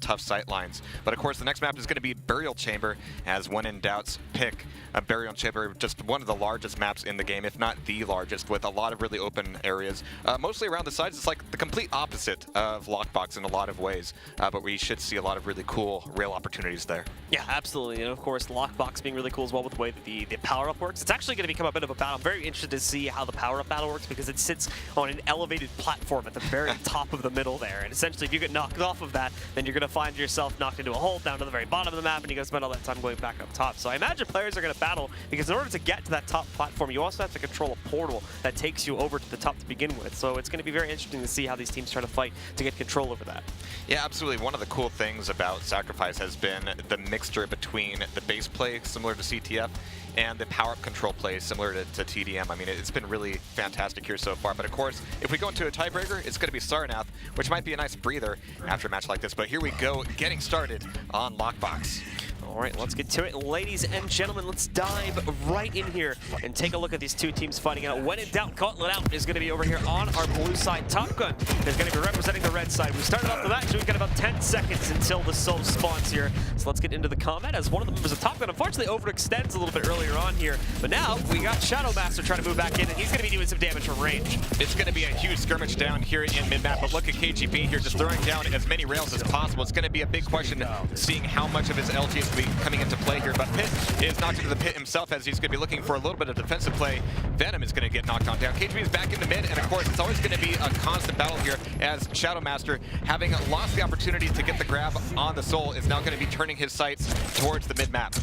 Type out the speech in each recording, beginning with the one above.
tough sight lines. But of course, the next map is going to be Burial Chamber, as when in doubts, pick a Burial Chamber, just one of the largest maps in the game, if not the largest, with a lot of really open areas. Mostly around the sides. It's like the complete opposite of Lockbox in a lot of ways, but we should see a lot of really cool rail opportunities there. Yeah, absolutely. And of course, Lockbox being really cool as well with the way that the power-up works. It's actually going to become a bit of a battle. I'm very interested to see how the power-up battle works because it sits on an elevated platform at the very top of the middle there. And essentially, if you get knocked off of that, then you're going to find yourself knocked into a hole down to the very bottom of the map, and you got to spend all that time going back up top. So I imagine players are going to battle because in order to get to that top platform, you also have to control a portal that takes you over to the top to begin with. So it's going to be very interesting to see how these teams try to fight to get control over that. Yeah, absolutely. One of the cool things about Sacrifice has been the mixture between the base play, similar to CTF, and the power-up control play, similar to TDM. I mean, it's been really fantastic here so far. But of course, if we go into a tiebreaker, it's going to be Sarnath, which might be a nice breather after a match like this. But here we go, getting started on Lockbox. All right, let's get to it. Ladies and gentlemen, let's dive right in here and take a look at these two teams fighting out. When in doubt, Gauntlet Out is going to be over here on our blue side. Top Gun is going to be representing the red side. We started off the match, so we've got about 10 seconds until the soul spawns here. So let's get into the combat as one of the members of Top Gun unfortunately overextends a little bit earlier on here. But now we got Shadow Master trying to move back in, and he's going to be doing some damage from range. It's going to be a huge skirmish down here in mid-map, but look at KGB here just throwing down as many rails as possible. It's going to be a big question seeing how much of his LG is going to be coming into play here, but Pit is knocked into the pit himself as he's going to be looking for a little bit of defensive play. Venom is going to get knocked on down. KGB is back in the mid, and of course, it's always going to be a constant battle here as Shadow Master, having lost the opportunity to get the grab on the soul, is now going to be turning his sights towards the mid-map.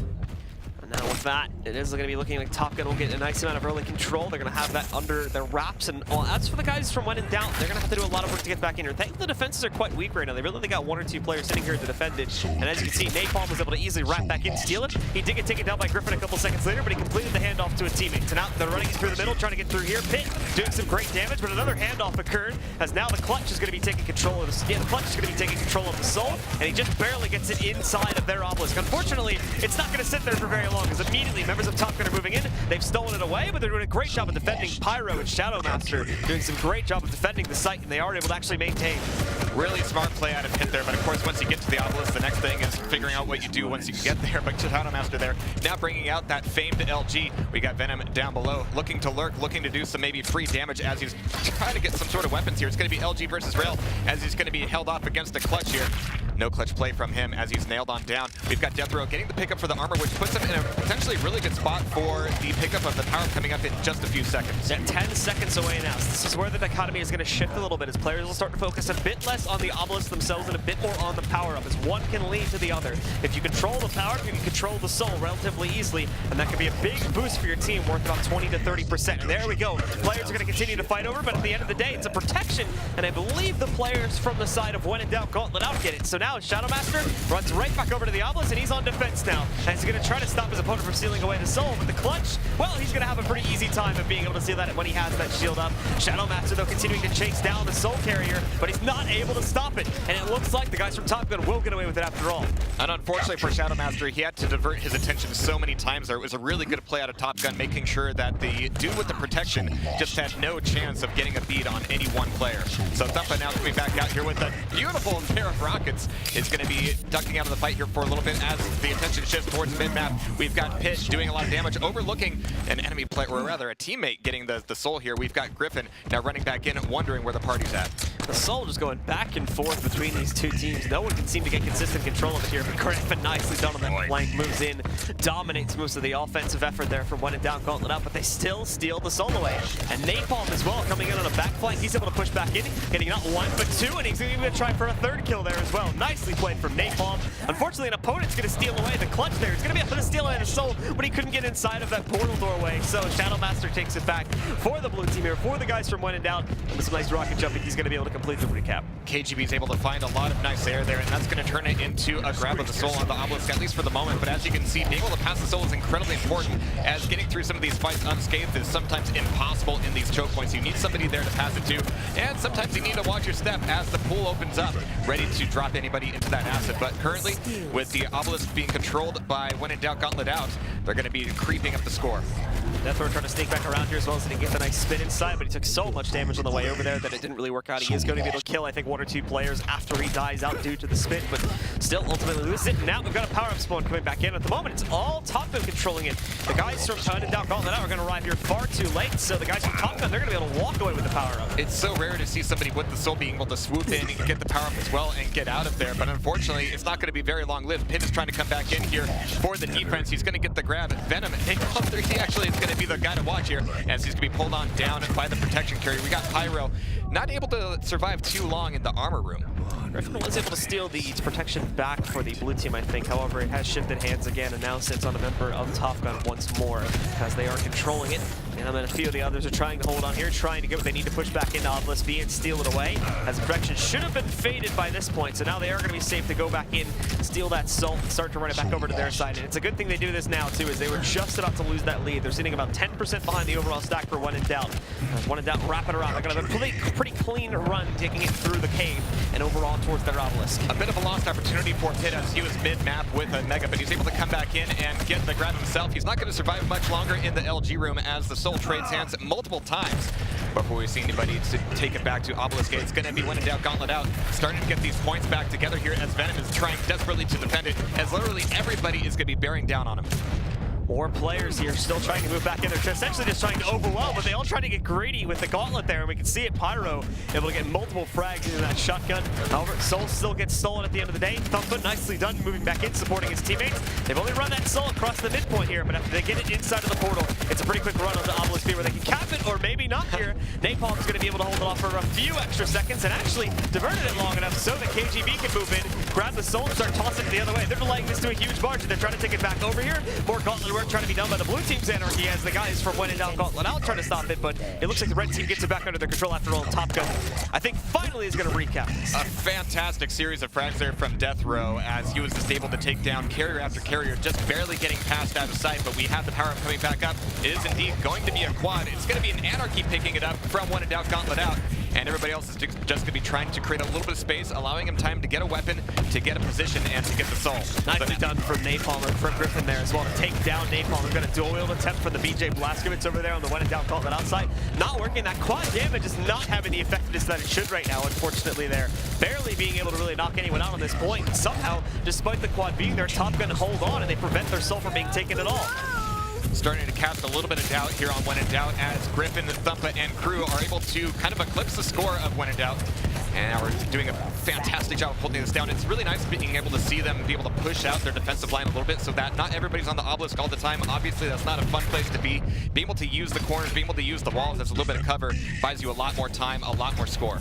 Now with that, it is going to be looking like Top Gun will get a nice amount of early control. They're going to have that under their wraps. And as for the guys from When in Doubt, they're going to have to do a lot of work to get back in here. Thankfully, the defenses are quite weak right now. They really only got one or two players sitting here to defend it. And as you can see, Napalm was able to easily wrap back in, steal it. He did get taken down by Griffin a couple seconds later, but he completed the handoff to a teammate. So now they're running it through the middle, trying to get through here. Pit doing some great damage, but another handoff occurred as now the Clutch is going to be taking control of the Clutch is going to be taking control of the Soul, and he just barely gets it inside of their obelisk. Unfortunately, it's not going to sit there for very long, because immediately members of Top Gun are moving in. They've stolen it away, but they're doing a great job of defending. Pyro and Shadow Master doing some great job of defending the site, and they are able to actually maintain. Really smart play out of Pit there, but of course, once you get to the obelisk, the next thing is figuring out what you do once you get there. But Shadow Master there, now bringing out that famed LG. We got Venom down below, looking to lurk, looking to do some maybe free damage as he's trying to get some sort of weapons here. It's going to be LG versus Rail as he's going to be held off against the Clutch here. No clutch play from him as he's nailed on down. We've got Death Row getting the pickup for the armor, which puts him in a potentially really good spot for the pickup of the power coming up in just a few seconds. Yeah, 10 seconds away now. So this is where the dichotomy is going to shift a little bit as players will start to focus a bit less on the obelisk themselves and a bit more on the power-up, as one can lead to the other. If you control the power, you can control the soul relatively easily, and that can be a big boost for your team, worth about 20 to 30%. And there we go. Players are going to continue to fight over, but at the end of the day, it's a protection, and I believe the players from the side of When in Doubt, Gauntlet Out get it. So now Shadow Master runs right back over to the obelisk, and he's on defense now. And he's going to try to stop his opponent from stealing away the soul, but the Clutch, well, he's going to have a pretty easy time of being able to steal that when he has that shield up. Shadow Master, though, continuing to chase down the soul carrier, but he's not able to stop it. And it looks like the guys from Top Gun will get away with it after all. And unfortunately for Shadow Master, he had to divert his attention so many times there. It was a really good play out of Top Gun, making sure that the dude with the protection just had no chance of getting a beat on any one player. So Thumpa now coming back out here with a beautiful pair of rockets is going to be ducking out of the fight here for a little bit as the attention shifts towards mid-map. We've got Pit doing a lot of damage, overlooking an enemy player, or rather a teammate getting the soul here. We've got Griffin now running back in, wondering where the party's at. The soul just going back and forth between these two teams. No one can seem to get consistent control of it here, but Griffin nicely done on that flank, moves in, dominates most of the offensive effort there from When in Doubt, Gauntlet Out, but they still steal the soul away. And Napalm as well coming in on a back flank. He's able to push back in, getting not one but two, and he's even going to try for a third kill there as well. Nicely played from Napalm. Unfortunately, an opponent's going to steal away the Clutch there. He's going to be able to steal away the soul, but he couldn't get inside of that portal doorway. So Shadow Master takes it back for the blue team here, for the guys from When in Doubt. And with some nice rocket jumping, he's going to be able to complete the recap. KGB is able to find a lot of nice air there, and that's going to turn it into a grab of the soul on the obelisk, at least for the moment. But as you can see, being able to pass the soul is incredibly important, as getting through some of these fights unscathed is sometimes impossible in these choke points. You need somebody there to pass it to, and sometimes you need to watch your step as the pool opens up, ready to drop anybody into that asset. But currently, with the obelisk being controlled by When in Doubt, Gauntlet Out, they're going to be creeping up the score. Deathrow trying to sneak back around here as well as he get the nice spin inside, but he took so much damage on the way over there that it didn't really work out. He is going to be able to kill, I think, 1 or 2 players after he dies out due to the spin, but still ultimately loses it. Now we've got a power-up spawn coming back in. At the moment, it's all Top Gun controlling it. The guys from Down Gauntlet Out are going to arrive here far too late, so the guys from Top Gun, they're going to be able to walk away with the power-up. It's so rare to see somebody with the soul being able to swoop in and get the power-up as well and get out of there, but unfortunately, it's not going to be very long-lived. Pin is trying to come back in here for the defense. He's going to get the grab. Venom, he actually is going to be the guy to watch here as he's going to be pulled on down by the protection carrier. We got Pyro, not able to survive too long in the armor room. Griffin was able to steal the protection back for the blue team, I think. However, it has shifted hands again and now sits on a member of Top Gun once more because they are controlling it. And then a few of the others are trying to hold on here, trying to get what they need to push back into Obelisk V and steal it away, as the protection should have been faded by this point. So now they are going to be safe to go back in, steal that soul, and start to run it back over to their side. And it's a good thing they do this now, too, as they were just about to lose that lead. They're sitting about 10% behind the overall stack for When in Doubt. When in Doubt, wrap it around. They're going to have a pretty clean run, taking it through the cave and overall towards their Obelisk. A bit of a lost opportunity for Pit as he was mid-map with a Mega, but he's able to come back in and get the grab himself. He's not going to survive much longer in the LG room as the soul trades hands multiple times before we see anybody to take it back to Obelisk. It's going to be When in Doubt, Gauntlet Out, starting to get these points back together here as Venom is trying desperately to defend it, as literally everybody is going to be bearing down on him. More players here still trying to move back in there, essentially just trying to overwhelm, but they all try to get greedy with the gauntlet there, and we can see it. Pyro able to get multiple frags into that shotgun. However, Soul still gets stolen at the end of the day. Thumpa, nicely done, moving back in, supporting his teammates. They've only run that Soul across the midpoint here, but after they get it inside of the portal, it's a pretty quick run onto Obelisk V where they can cap it, or maybe not here. Napalm's going to be able to hold it off for a few extra seconds and actually diverted it long enough so that KGB can move in, grab the Soul, and start tossing it the other way. They're delaying this to a huge margin. They're trying to take it back over here. More gauntlet work trying to be done by the blue team's Anarchy as the guys from When in Doubt, Gauntlet Out trying to stop it, but it looks like the red team gets it back under their control after all. Top Gun, I think, finally is going to recap this. A fantastic series of frags there from Death Row as he was just able to take down carrier after carrier, just barely getting past out of sight, but we have the power-up coming back up. It is indeed going to be a quad. It's going to be an Anarchy picking it up from When in Doubt, Gauntlet Out. And everybody else is just going to be trying to create a little bit of space, allowing him time to get a weapon, to get a position, and to get the soul. Nicely done from Napalm or from Griffin there as well to take down Napalm. We've got a dual wield attempt from the BJ Blazkowicz over there on the When in Doubt Gauntlet outside. Not working. That quad damage is not having the effectiveness that it should right now, unfortunately there. Barely being able to really knock anyone out on this point. And somehow, despite the quad being there, Top Gun hold on and they prevent their soul from being taken at all. Starting to cast a little bit of doubt here on When in Doubt as Griffin, Thumpa, and crew are able to kind of eclipse the score of When in Doubt. And now we're doing a fantastic job of holding this down. It's really nice being able to see them be able to push out their defensive line a little bit so that not everybody's on the Obelisk all the time. Obviously, that's not a fun place to be. Being able to use the corners, being able to use the walls, that's a little bit of cover, buys you a lot more time, a lot more score.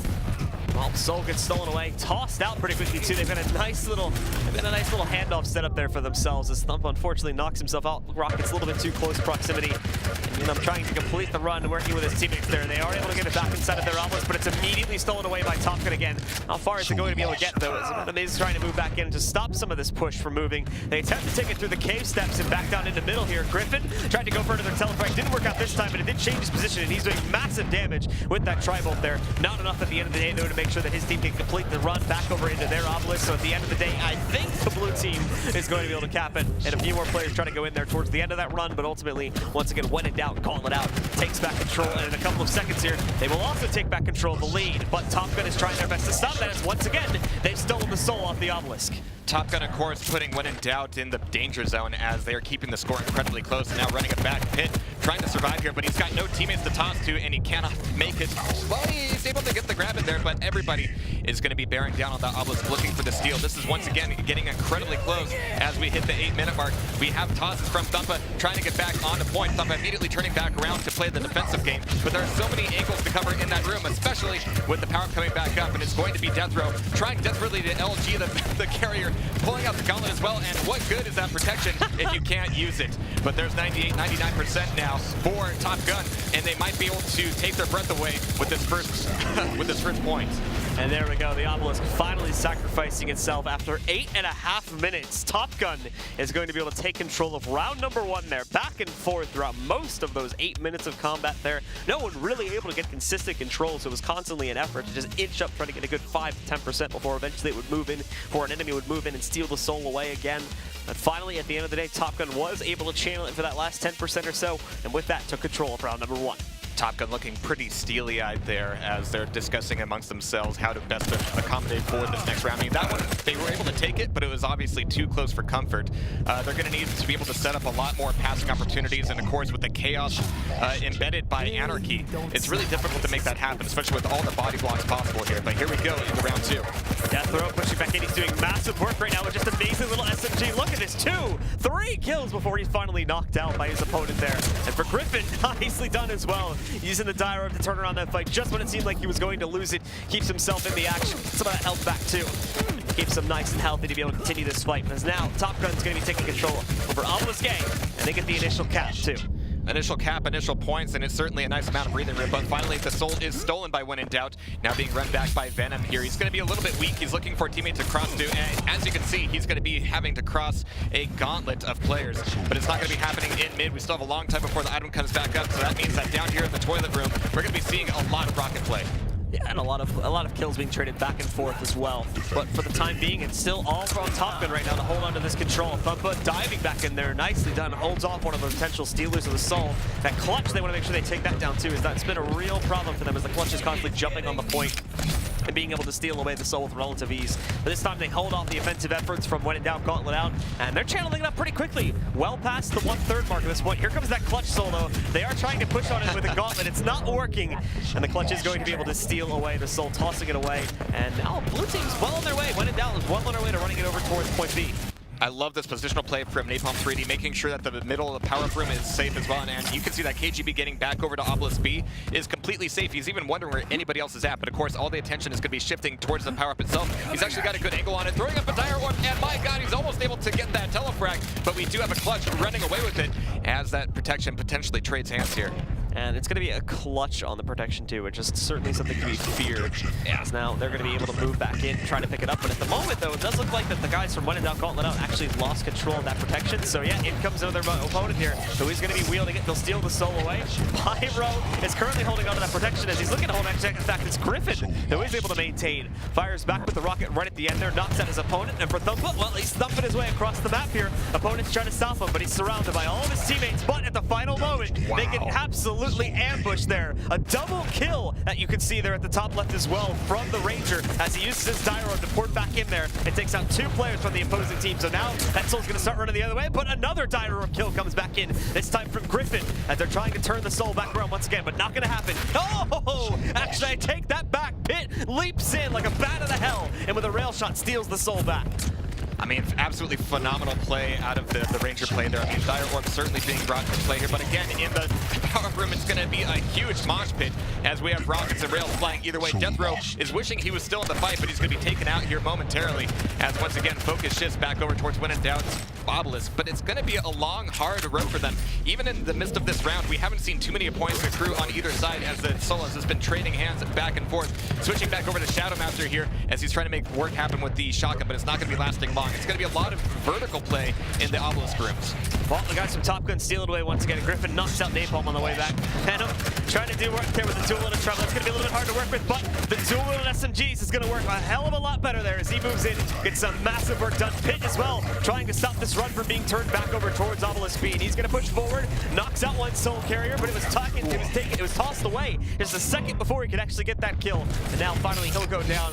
Well, Soul gets stolen away, tossed out pretty quickly too. They've got a nice little handoff set up there for themselves as Thump unfortunately knocks himself out. Rocket's a little bit too close proximity. And them trying to complete the run, working with his teammates there. They are able to get it back inside of their Obelisk, but it's immediately stolen away by Top Gun again. How far is it going to be able to get though? Venom is trying to move back in to stop some of this push from moving. They attempt to take it through the cave steps and back down into middle here. Griffin tried to go for another telefrag. Didn't work out this time, but it did change his position, and he's doing massive damage with that tri-bolt there. Not enough at the end of the day though to make sure that his team can complete the run back over into their Obelisk. So at the end of the day, I think the blue team is going to be able to cap it, and a few more players trying to go in there towards the end of that run, but ultimately, once again, When in Doubt, Gauntlet Out takes back control, and in a couple of seconds here, they will also take back control of the lead, but Top Gun is trying their best to stop that as once again, they've stolen the soul off the Obelisk. Top Gun, of course, putting When in Doubt in the danger zone as they are keeping the score incredibly close, and now running it back. Pit trying to survive here, but he's got no teammates to toss to, and he cannot make it. Well, he's able to get the grab in there, but everybody is going to be bearing down on the Obelisk looking for the steal. This is once again getting incredibly close as we hit the 8-minute mark. We have tosses from Thumpa trying to get back on the point. Thumpa immediately turning back around to play the defensive game, but there are so many angles to cover in that room, especially with the power coming back up, and it's going to be Death Row trying desperately to LG the carrier, pulling out the gauntlet as well, and what good is that protection if you can't use it? But there's 98, 99% now for Top Gun, and they might be able to take their breath away with this first with this first point. And there we go, the Obelisk finally sacrificing itself after 8.5 minutes. Top Gun is going to be able to take control of round number 1 there. Back and forth throughout most of those 8 minutes of combat there. No one really able to get consistent control, so it was constantly an effort to just inch up, trying to get a good 5 to 10% before eventually it would move in, before an enemy would move in and steal the soul away again. And finally, at the end of the day, Top Gun was able to channel it for that last 10% or so, and with that, took control of round number 1. Top Gun looking pretty steely-eyed there as they're discussing amongst themselves how to best accommodate for this next round. I mean, that one, they were able to take it, but it was obviously too close for comfort. They're going to need to be able to set up a lot more passing opportunities, and of course, with the chaos embedded by Anarchy, it's really difficult to make that happen, especially with all the body blocks possible here. But here we go into round 2. Yeah, Throw pushing back in. He's doing massive work right now with just amazing little SMG. Look at this, 3 kills before he's finally knocked out by his opponent there. And for Griffin, nicely done as well. Using the dire to turn around that fight just when it seemed like he was going to lose it. Keeps himself in the action. Some of that health back too. Keeps him nice and healthy to be able to continue this fight. Because now Top Gun's going to be taking control over Obelisk Gang, and they get the initial cap too. Initial cap, initial points, and it's certainly a nice amount of breathing room, but finally the soul is stolen by When in Doubt, now being run back by Venom here. He's going to be a little bit weak. He's looking for a teammate to cross to, and as you can see, he's going to be having to cross a gauntlet of players, but it's not going to be happening in mid. We still have a long time before the item comes back up, so that means that down here in the toilet room, we're going to be seeing a lot of rocket play. Yeah, and a lot of kills being traded back and forth as well. But for the time being, it's still all from Top Gun right now to hold on to this control. Thumpa diving back in there, nicely done, holds off one of the potential stealers of the soul. That clutch, they want to make sure they take that down too, as that's been a real problem for them, as the clutch is constantly jumping on the point and being able to steal away the soul with relative ease. But this time they hold off the offensive efforts from When in Doubt, Gauntlet out, and they're channeling it up pretty quickly. Well past the 1/3 mark at this point. Here comes that clutch soul though. They are trying to push on it with a gauntlet. It's not working, and the clutch is going to be able to steal away the soul, tossing it away. And now blue team's well on their way. When in Doubt is well on their way to running it over towards point B. I love this positional play from Napalm 3D, making sure that the middle of the power-up room is safe as well. And you can see that KGB getting back over to Obelisk B is completely safe. He's even wondering where anybody else is at. But of course, all the attention is going to be shifting towards the power-up itself. He's actually got a good angle on it, throwing up a dire orb. And my God, he's almost able to get that telefrag. But we do have a clutch running away with it as that protection potentially trades hands here. And it's going to be a clutch on the protection too, which is certainly something to be feared. As now they're going to be able to move back in, try to pick it up. But at the moment, though, it does look like that the guys from When in Doubt, Gauntlet out actually lost control of that protection. So yeah, in comes another opponent here. So he's going to be wielding it. They'll steal the soul away. Pyro is currently holding on to that protection as he's looking to hold that. In fact, it's Griffin who is able to maintain. Fires back with the rocket right at the end there, knocks out his opponent. And for Thumpa, well, he's thumping his way across the map here. Opponent's trying to stop him, but he's surrounded by all of his teammates. But at the final moment, they get absolutely ambushed there. A double kill that you can see there at the top left as well from the Ranger as he uses his Dyro to port back in there and takes out 2 players from the opposing team. So now that soul's going to start running the other way, but another Dyro kill comes back in, this time from Griffin, as they're trying to turn the soul back around once again, but not going to happen. Oh, actually I take that back. Pit leaps in like a bat out of hell, and with a rail shot steals the soul back. I mean, absolutely phenomenal play out of the Ranger play there. I mean, Dire Orb certainly being brought to play here, but again, in the power room, it's going to be a huge mosh pit as we have rockets and rails flying either way. Death Row is wishing he was still in the fight, but he's going to be taken out here momentarily as once again, focus shifts back over towards When in Doubt, Obelisk, but it's going to be a long, hard road for them. Even in the midst of this round, we haven't seen too many points accrue on either side as the Solas has been trading hands back and forth. Switching back over to Shadow Master here as he's trying to make work happen with the shotgun, but it's not going to be lasting long. It's going to be a lot of vertical play in the Obelisk rooms. Well, the guys from Top Gun steal it away once again. Griffin knocks out Napalm on the way back. Venom trying to do work there with the dual-wielded Trouble. It's going to be a little bit hard to work with, but the dual-wielded SMGs is going to work a hell of a lot better there as he moves in, gets some massive work done. Pit as well, trying to stop this run from being turned back over towards Obelisk B. He's going to push forward, knocks out one soul carrier, but it was tossed away just a second before he could actually get that kill. And now finally he'll go down.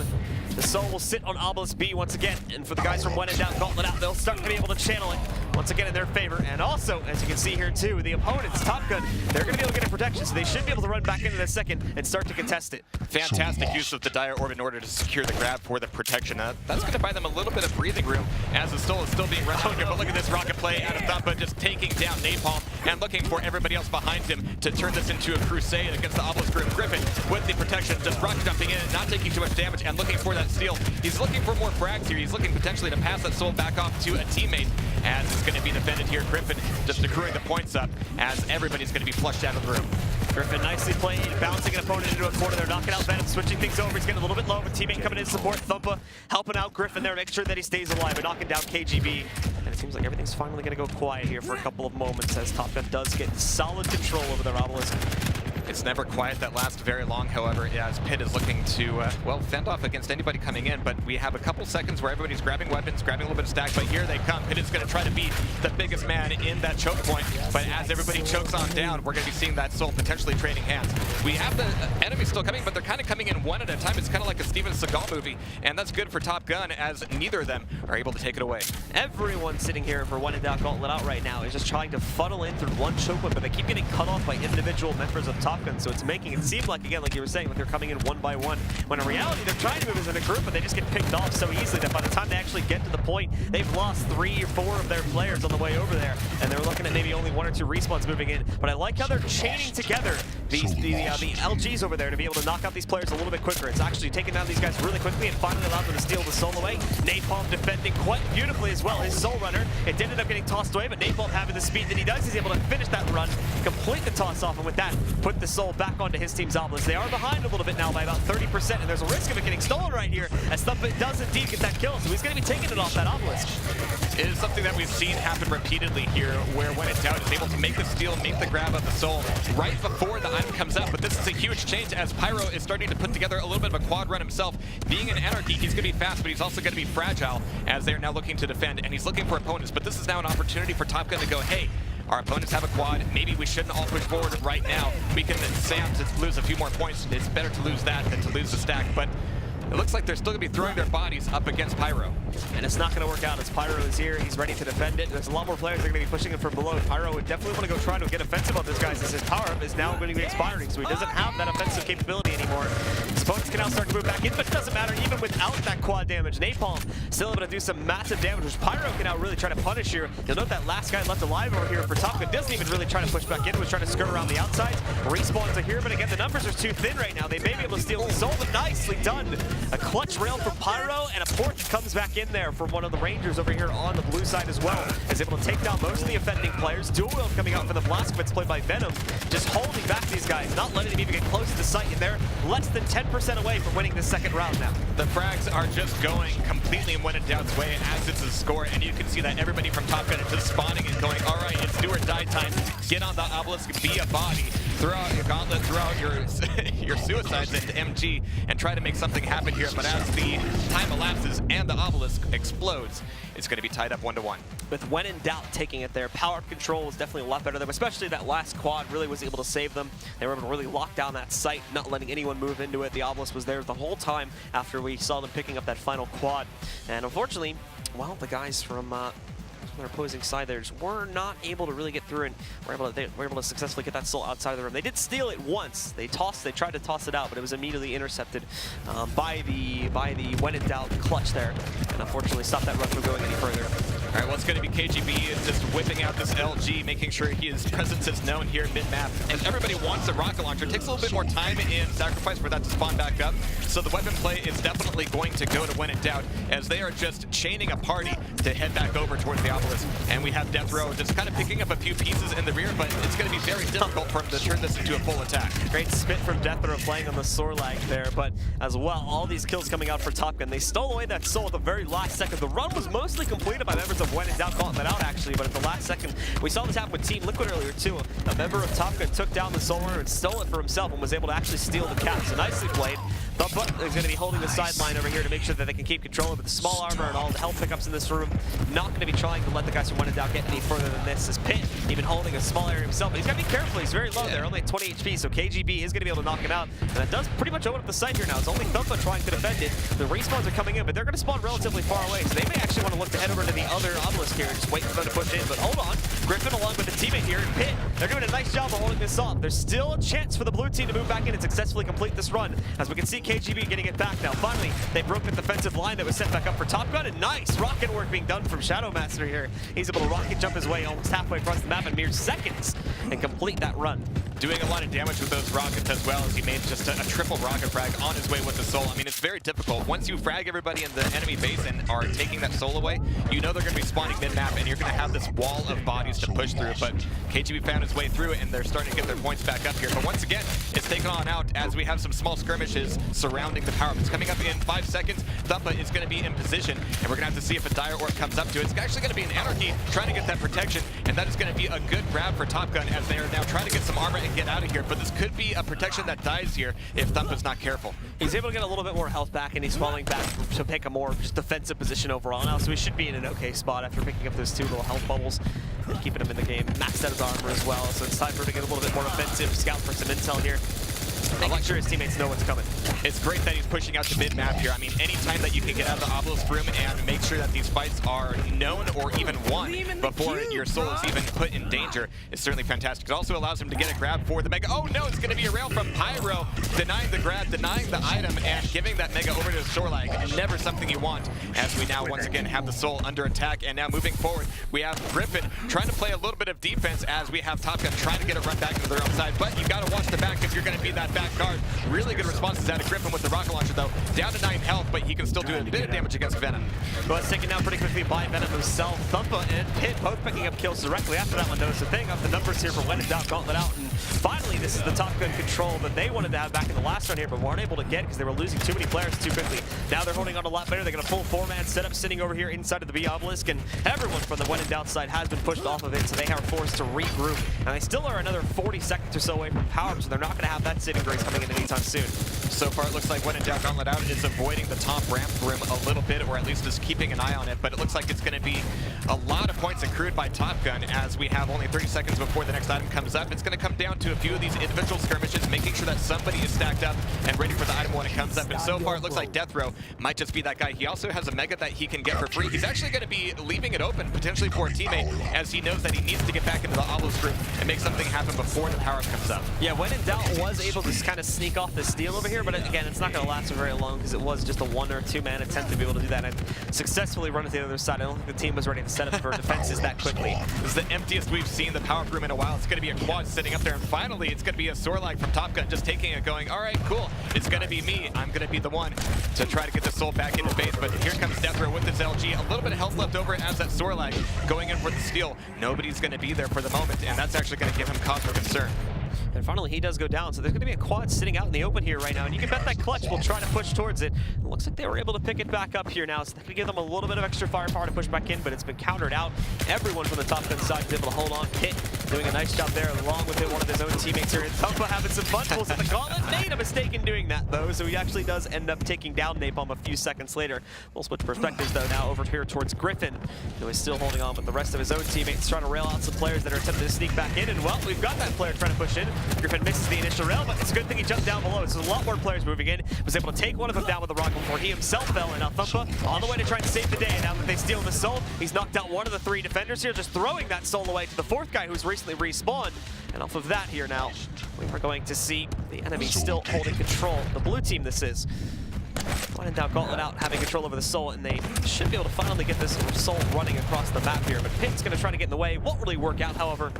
The soul will sit on Obelisk B once again, and for the guys from When in Doubt, Gauntlet out, they'll start to be able to channel it once again in their favor. And also, as you can see here too, the opponents, Top Gun, they're going to be able to get a protection, so they should be able to run back into this second and start to contest it. Fantastic use of the Dire Orb in order to secure the grab for the protection. That's going to buy them a little bit of breathing room as the soul is still being routed. But look at this rocket play out of Thumpa, just taking down Napalm and looking for everybody else behind him to turn this into a crusade against the Obelisk room. Griffin with the protection, just rocket jumping in, not taking too much damage and looking for that steal. He's looking for more frags here. He's looking potentially to pass that soul back off to a teammate as it's going to be defended here. Griffin just accruing the points up as everybody's going to be flushed out of the room. Griffin nicely played, bouncing an opponent into a corner there, knocking out Venom, switching things over. He's getting a little bit low, but teammate coming in to support. Thumpa helping out Griffin there, making sure that he stays alive and knocking down KGB. And it seems like everything's finally going to go quiet here for a couple of moments as Top Gun does get solid control over their obelisk. It's never quiet that lasts very long, however, as Pit is looking to, well, fend off against anybody coming in, but we have a couple seconds where everybody's grabbing weapons, grabbing a little bit of stack, but here they come. Pit is going to try to beat the biggest man in that choke point, but as everybody chokes on down, we're going to be seeing that soul potentially trading hands. We have the enemies still coming, but they're kind of coming in one at a time. It's kind of like a Steven Seagal movie, and that's good for Top Gun as neither of them are able to take it away. Everyone sitting here for When in Doubt Gauntlet out right now is just trying to funnel in through one choke point, but they keep getting cut off by individual members of Top Gun, so it's making it seem like, again, like you were saying, that they're coming in one by one, when in reality they're trying to move as in a group, but they just get picked off so easily that by the time they actually get to the point, they've lost 3 or 4 of their players on the way over there, and they're looking at maybe only 1 or 2 respawns moving in. But I like how they're chaining together the LGs over there to be able to knock out these players a little bit quicker. It's actually taking down these guys really quickly and finally allowed them to steal the soul away. Napalm defending quite beautifully as well. His soul runner, it did end up getting tossed away, but Napalm having the speed that he does, he's able to finish that run, complete the toss off, and with that, put the soul back onto his team's obelisk. They are behind a little bit now by about 30%, and there's a risk of it getting stolen right here, as Thumpa does indeed get that kill, so he's going to be taking it off that obelisk. It is something that we've seen happen repeatedly here, where When in Doubt is able to make the steal, make the grab of the soul right before the item comes up, but this is a huge change as Pyro is starting to put together a little bit of a quad run himself. Being an Anarchy, he's going to be fast, but he's also going to be fragile as they're now looking to defend, and he's looking for opponents, but this is now an opportunity for Top Gun to go, hey, our opponents have a quad. Maybe we shouldn't all push forward right now. We can Sam to lose a few more points. It's better to lose that than to lose the stack. But it looks like they're still going to be throwing their bodies up against Pyro. And it's not going to work out as Pyro is here. He's ready to defend it. There's a lot more players that are going to be pushing him from below. Pyro would definitely want to go try to get offensive on this guy as his power-up is now going to be expiring, so he doesn't have that offensive capability anymore. His opponents can now start to move back in, but it doesn't matter even without that quad damage. Napalm still able to do some massive damage, which Pyro can now really try to punish here. You'll note that last guy left alive over here for Top Gun doesn't even really try to push back in. Was trying to skirt around the outside. Respawns are here, but again, the numbers are too thin right now. They may be able to steal the soul, but nicely done. A clutch rail from Pyro, and a port comes back in there from one of the Rangers over here on the blue side as well. Is able to take down most of the offending players. Dual wheel coming out for the Blazkowicz played by Venom, just holding back these guys, not letting them even get close to the site, and they're less than 10% away from winning the second round now. The frags are just going completely in When in Doubt's way as it's a score, and you can see that everybody from Top Gun is just spawning and going, all right, it's do or die time. Get on the obelisk, be a body. Throw out your gauntlet, throw out your suicides into MG, and try to make something happen here. But as the time elapses and the obelisk explodes, it's going to be tied up 1-1. With When in Doubt taking it there, power control was definitely a lot better than, especially that last quad really was able to save them. They were able to really lock down that site, not letting anyone move into it. The obelisk was there the whole time after we saw them picking up that final quad. And unfortunately, well, the guys from their opposing side there just were not able to really get through, and were able to successfully get that soul outside of the room. They did steal it once. They tried to toss it out, but it was immediately intercepted by the When in Doubt clutch there, and unfortunately stopped that run from going any further. All right, well, it's going to be KGB is just whipping out this LG, making sure his presence is known here mid-map. And everybody wants a rocket launcher. It takes a little bit more time in Sacrifice for that to spawn back up. So the weapon play is definitely going to go to When in Doubt, as they are just chaining a party to head back over towards the obelisk. And we have Death Row just kind of picking up a few pieces in the rear, but it's going to be very difficult for him to turn this into a full attack. Great spit from Death Row playing on the Sorlag there, but as well, all these kills coming out for Top Gun. They stole away that soul at the very last second. The run was mostly completed by members of When in Doubt Gauntlet out, actually, but at the last second, we saw this happen with Team Liquid earlier, too. A member of Top Gun took down the soul runner and stole it for himself and was able to actually steal the cap. So nicely played. Thumpa is going to be holding the sideline over here to make sure that they can keep control of it. The small armor and all the health pickups in this room, not going to be trying to let the guys from When in Doubt get any further than this. As Pit even holding a small area himself, but he's got to be careful. He's very low there, only at 20 HP, so KGB is going to be able to knock him out. And that does pretty much open up the site here now. It's only Thumpa trying to defend it. The respawns are coming in, but they're going to spawn relatively far away, so they may actually want to look to head over to the other obelisk here and just wait for them to push in. But hold on, Griffin along with the teammate here, and Pit, they're doing a nice job of holding this off. There's still a chance for the blue team to move back in and successfully complete this run. As we can see, KGB getting it back now. Finally, they broke the defensive line that was set back up for Top Gun, and nice rocket work being done from Shadow Master here. He's able to rocket jump his way almost halfway across the map in mere seconds and complete that run. doing a lot of damage with those rockets as well, as he made just a triple rocket frag on his way with the soul. I mean, it's very difficult. Once you frag everybody in the enemy base and are taking that soul away, you know they're going to be spawning mid-map, and you're going to have this wall of bodies to push through. But KGB found his way through it, and they're starting to get their points back up here. But once again, it's taken on out as we have some small skirmishes surrounding the power-up. It's coming up in 5 seconds. Thumpa is going to be in position, and we're going to have to see if a Dire Orb comes up to it. It's actually going to be an Anarchy trying to get that protection, and that is going to be a good grab for Top Gun as they are now trying to get some armor and get out of here. But this could be a protection that dies here if Thumpa's not careful. He's able to get a little bit more health back, and he's falling back to pick a more just defensive position overall now, so he should be in an okay spot after picking up those 2 little health bubbles and keeping him in the game. Maxed out his armor as well, so it's time for him to get a little bit more offensive, scout for some intel here. Making sure his teammates know what's coming. It's great that he's pushing out to mid-map here. I mean, anytime that you can get out of the obelisk room and make sure that these fights are known or even won before your soul is even put in danger is certainly fantastic. It also allows him to get a grab for the Mega. Oh no, it's going to be a rail from Pyro, denying the grab, denying the item, and giving that Mega over to the Shoreline. Never something you want, as we now once again have the soul under attack. And now moving forward, we have Griffin trying to play a little bit of defense as we have Top Gun trying to get a run back into their own side. But you got to watch the back if you're going to be that back guard. Really good responses out of Griffin with the rocket launcher though. Down to 9 health, but he can still do a bit of damage against Venom. Well, it's taken down pretty quickly by Venom himself. Thumpa and Pit both picking up kills directly after that one though. So picking up the numbers here for When in Doubt, Gauntlet out. And finally, this is the Top Gun control that they wanted to have back in the last round here, but weren't able to get because they were losing too many players too quickly. Now they're holding on a lot better. They're going to full 4-man setup sitting over here inside of the B obelisk, and everyone from the When in Doubt side has been pushed off of it, so they are forced to regroup. And they still are another 40 seconds or so away from power, so they're not going to have that saving grace coming in anytime soon. So far, it looks like When in Doubt, Gauntlet out is avoiding the top ramp room a little bit, or at least is keeping an eye on it. But it looks like it's going to be a lot of points accrued by Top Gun as we have only 30 seconds before the next item comes up. It's going to come down to a few of these individual skirmishes, making sure that somebody is stacked up and ready for the item when it comes up. And so far, it looks like Death Row might just be that guy. He also has a Mega that he can get for free. He's actually going to be leaving it open, potentially for a teammate, as he knows that he needs to get back into the obelisk room and make something happen before the power-up comes up. Yeah, When in Doubt was able to kind of sneak off the steal over here, but again, it's not going to last for very long because it was just a 1 or 2-man attempt to be able to do that and successfully run to the other side. I don't think the team was ready to set up for defenses that quickly. This is the emptiest we've seen the power-up room in a while. It's going to be a quad sitting up there, and finally it's going to be a Sorlag from Top Gun just taking it, going, all right, cool, it's going to be me. I'm going to be the one to try to get the soul back into base, but here comes Death Row with this LG. A little bit of health left over as that Sorlag going in for the steal. Nobody's going to be there for the moment, and that's actually going to give him cause for concern. And finally, he does go down, so there's going to be a quad sitting out in the open here right now, and you can bet that Clutch will try to push towards it. It looks like they were able to pick it back up here now, so that could give them a little bit of extra firepower to push back in, but it's been countered out. Everyone from the Top Gun side is able to hold on. Pit doing a nice job there, along with one of his own teammates here. And Thumpa having some fun pulls at the gauntlet. Made a mistake in doing that, though, so he actually does end up taking down Napalm a few seconds later. We'll switch perspectives, though, now over here towards Griffin, who is still holding on with the rest of his own teammates, trying to rail out some players that are attempting to sneak back in. And, well, we've got that player trying to push in. Griffin misses the initial rail, but it's a good thing he jumped down below. So a lot more players moving in. Was able to take one of them down with the rocket before he himself fell. And now Thumpa on the way to try and save the day. Now that they steal the soul, he's knocked out one of the 3 defenders here, just throwing that soul away to the 4th guy who's recently respawned. And off of that here now, we are going to see the enemy still holding control. The blue team this is. When in Doubt, Gauntlet out, having control over the soul, and they should be able to finally get this soul running across the map here. But Pit's going to try to get in the way. Won't really work out, however.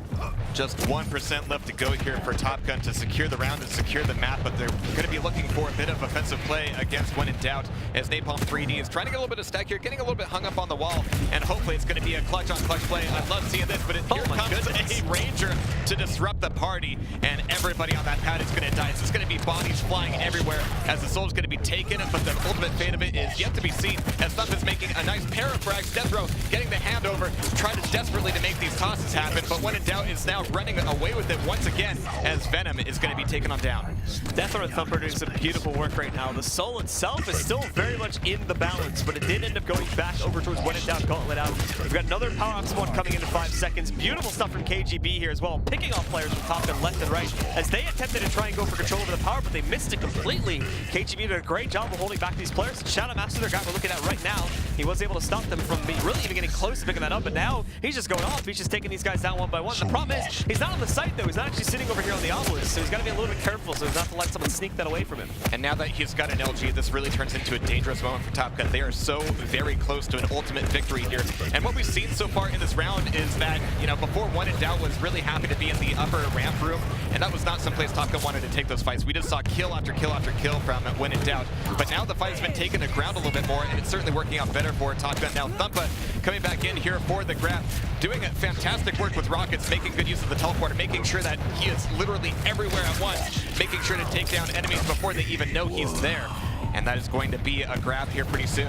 Just 1% left to go here for Top Gun to secure the round and secure the map, but they're going to be looking for a bit of offensive play against When in Doubt, as Napalm 3D is trying to get a little bit of stack here, getting a little bit hung up on the wall, and hopefully it's going to be a clutch on clutch play. I love seeing this, but here comes a Ranger to disrupt the party, and everybody on that pad is going to die. So it's going to be bodies flying everywhere as the soul is going to be taken, but the ultimate fate of it is yet to be seen, as Thump is making a nice pair of frags. Death Row getting the hand over, trying to desperately to make these tosses happen, but When in Doubt is now running away with it once again, as Venom is going to be taken on down. Death Row and Thump are doing some beautiful work right now. The soul itself is still very much in the balance, but it did end up going back over towards When in Doubt, Gauntlet out. We've got another power-up spawn coming into 5 seconds. Beautiful stuff from KGB here as well, picking off players from Top Gun left and right, as they attempted to try and go for control over the power, but they missed it completely. KGB did a great job of holding back these players. Shadow Master, their guy we're looking at right now, he was able to stop them from really even getting close to picking that up, but now he's just going off. He's just taking these guys down one by one. The problem is, he's not on the site though. He's not actually sitting over here on the obelisk, so he's got to be a little bit careful so he's not to let someone sneak that away from him. And now that he's got an LG, this really turns into a dangerous moment for Top Gun. They are so very close to an ultimate victory here. And what we've seen so far in this round is that, before One in Doubt was really happy to be in the upper ramp room, and that was not someplace Top Gun wanted to take those fights. We just saw kill after kill after kill from When in Doubt. But now the fight has been taken to ground a little bit more, and it's certainly working out better for Top Gun. Now Thumpa coming back in here for the grab, doing fantastic work with rockets, making good use of the teleporter, making sure that he is literally everywhere at once, making sure to take down enemies before they even know he's there. And that is going to be a grab here pretty soon.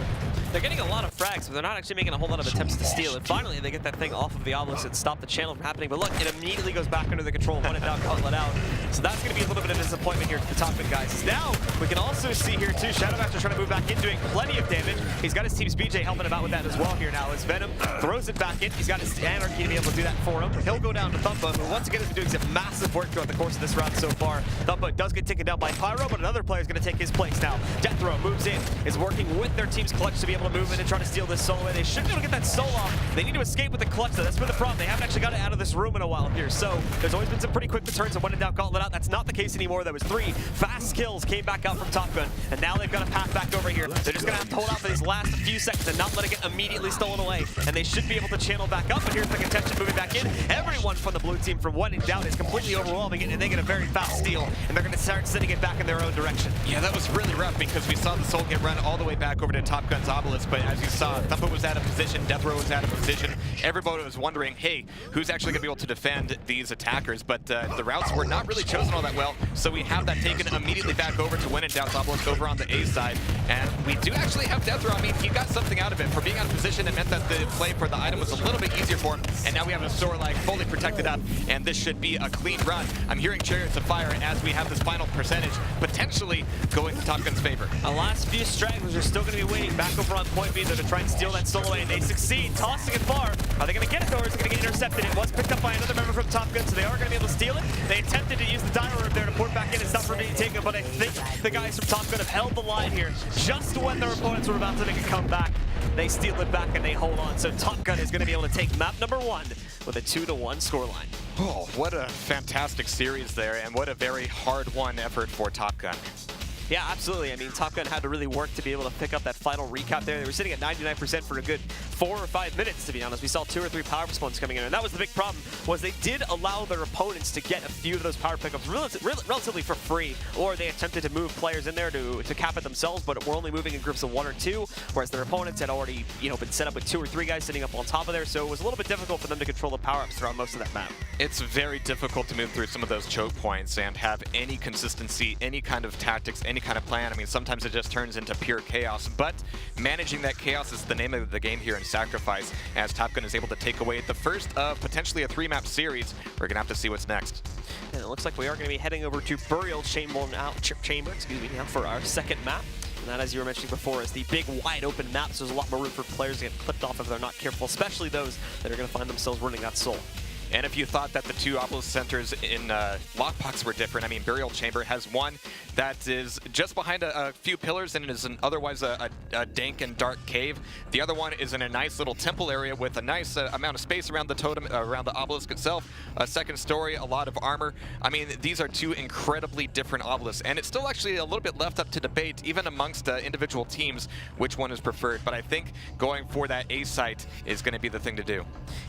They're getting a lot of frags, but they're not actually making a whole lot of attempts to steal. And finally, they get that thing off of the obelisk and stop the channel from happening. But look, it immediately goes back under the control of One in Doubt, Gauntlet out. So that's going to be a little bit of disappointment here for the Top Gun guys. Now, we can also see here too, Shadowmaster trying to move back in, doing plenty of damage. He's got his team's BJ helping him out with that as well here now. As Venom throws it back in, he's got his Anarchy to be able to do that for him. He'll go down to Thumpa, who once again has been doing some massive work throughout the course of this round so far. Thumpa does get taken down by Pyro, but another player is going to take his place now. Death Row moves in, is working with their team's clutch to be able to move in and try to steal this soul away. They should be able to get that soul off. They need to escape with the clutch though. That's been the problem. They haven't actually got it out of this room in a while here. So there's always been some pretty quick returns of When in Doubt, Gauntlet out. That's not the case anymore. There was 3 fast kills came back out from Top Gun, and now they've got a path back over here. They're just gonna have to hold out for these last few seconds and not let it get immediately stolen away. And they should be able to channel back up. But here's the contention moving back in. Everyone from the blue team from When in Doubt is completely overwhelming it, and they get a very fast steal, and they're gonna start sending it back in their own direction. Yeah, that was really rough because we saw the soul get run all the way back over to Top Gun's obelisk, but as you saw, Thumpa was out of position, Death Row was out of position. Everybody was wondering, hey, who's actually going to be able to defend these attackers? But the routes were not really chosen all that well, so we have that taken immediately back over to When in Doubt's obelisk over on the A side. And we do actually have Death Row. I mean, he got something out of it. For being out of position, it meant that the play for the item was a little bit easier for him, and now we have a Soarlag fully protected up, and this should be a clean run. I'm hearing Chariots of Fire as we have this final percentage potentially going to Top Gun's favor. The last few stragglers are still going to be waiting back over on point B, though, to try and steal that soul away, and they succeed, tossing it far. Are they going to get it, or is it going to get intercepted? It was picked up by another member from Top Gun, so they are going to be able to steal it. They attempted to use the diver up there to port back in and stop from being taken, but I think the guys from Top Gun have held the line here. Just when their opponents were about to make a comeback, they steal it back and they hold on. So Top Gun is going to be able to take map number 1 with a 2-1 scoreline. Oh, what a fantastic series there, and what a very hard-won effort for Top Gun. Yeah, absolutely. I mean, Top Gun had to really work to be able to pick up that final recap there. They were sitting at 99% for a good 4 or 5 minutes, to be honest. We saw 2 or 3 power spawns coming in, and that was the big problem, was they did allow their opponents to get a few of those power pickups relatively for free, or they attempted to move players in there to cap it themselves, but were only moving in groups of 1 or 2, whereas their opponents had already, been set up with 2 or 3 guys sitting up on top of there, so it was a little bit difficult for them to control the power-ups throughout most of that map. It's very difficult to move through some of those choke points and have any consistency, any kind of tactics, any kind of plan. I mean, sometimes it just turns into pure chaos, but managing that chaos is the name of the game here in Sacrifice, as Top Gun is able to take away the first of potentially a 3-map series. We're going to have to see what's next. And it looks like we are going to be heading over to Burial Chamber now for our second map. And that, as you were mentioning before, is the big wide open map, so there's a lot more room for players to get clipped off if they're not careful, especially those that are going to find themselves running that soul. And if you thought that the 2 obelisk centers in Lockbox were different, I mean, Burial Chamber has one that is just behind a few pillars and is otherwise a dank and dark cave. The other one is in a nice little temple area with a nice amount of space around the totem, around the obelisk itself. A second story, a lot of armor. I mean, these are 2 incredibly different obelisks, and it's still actually a little bit left up to debate, even amongst individual teams, which one is preferred. But I think going for that A site is going to be the thing to do.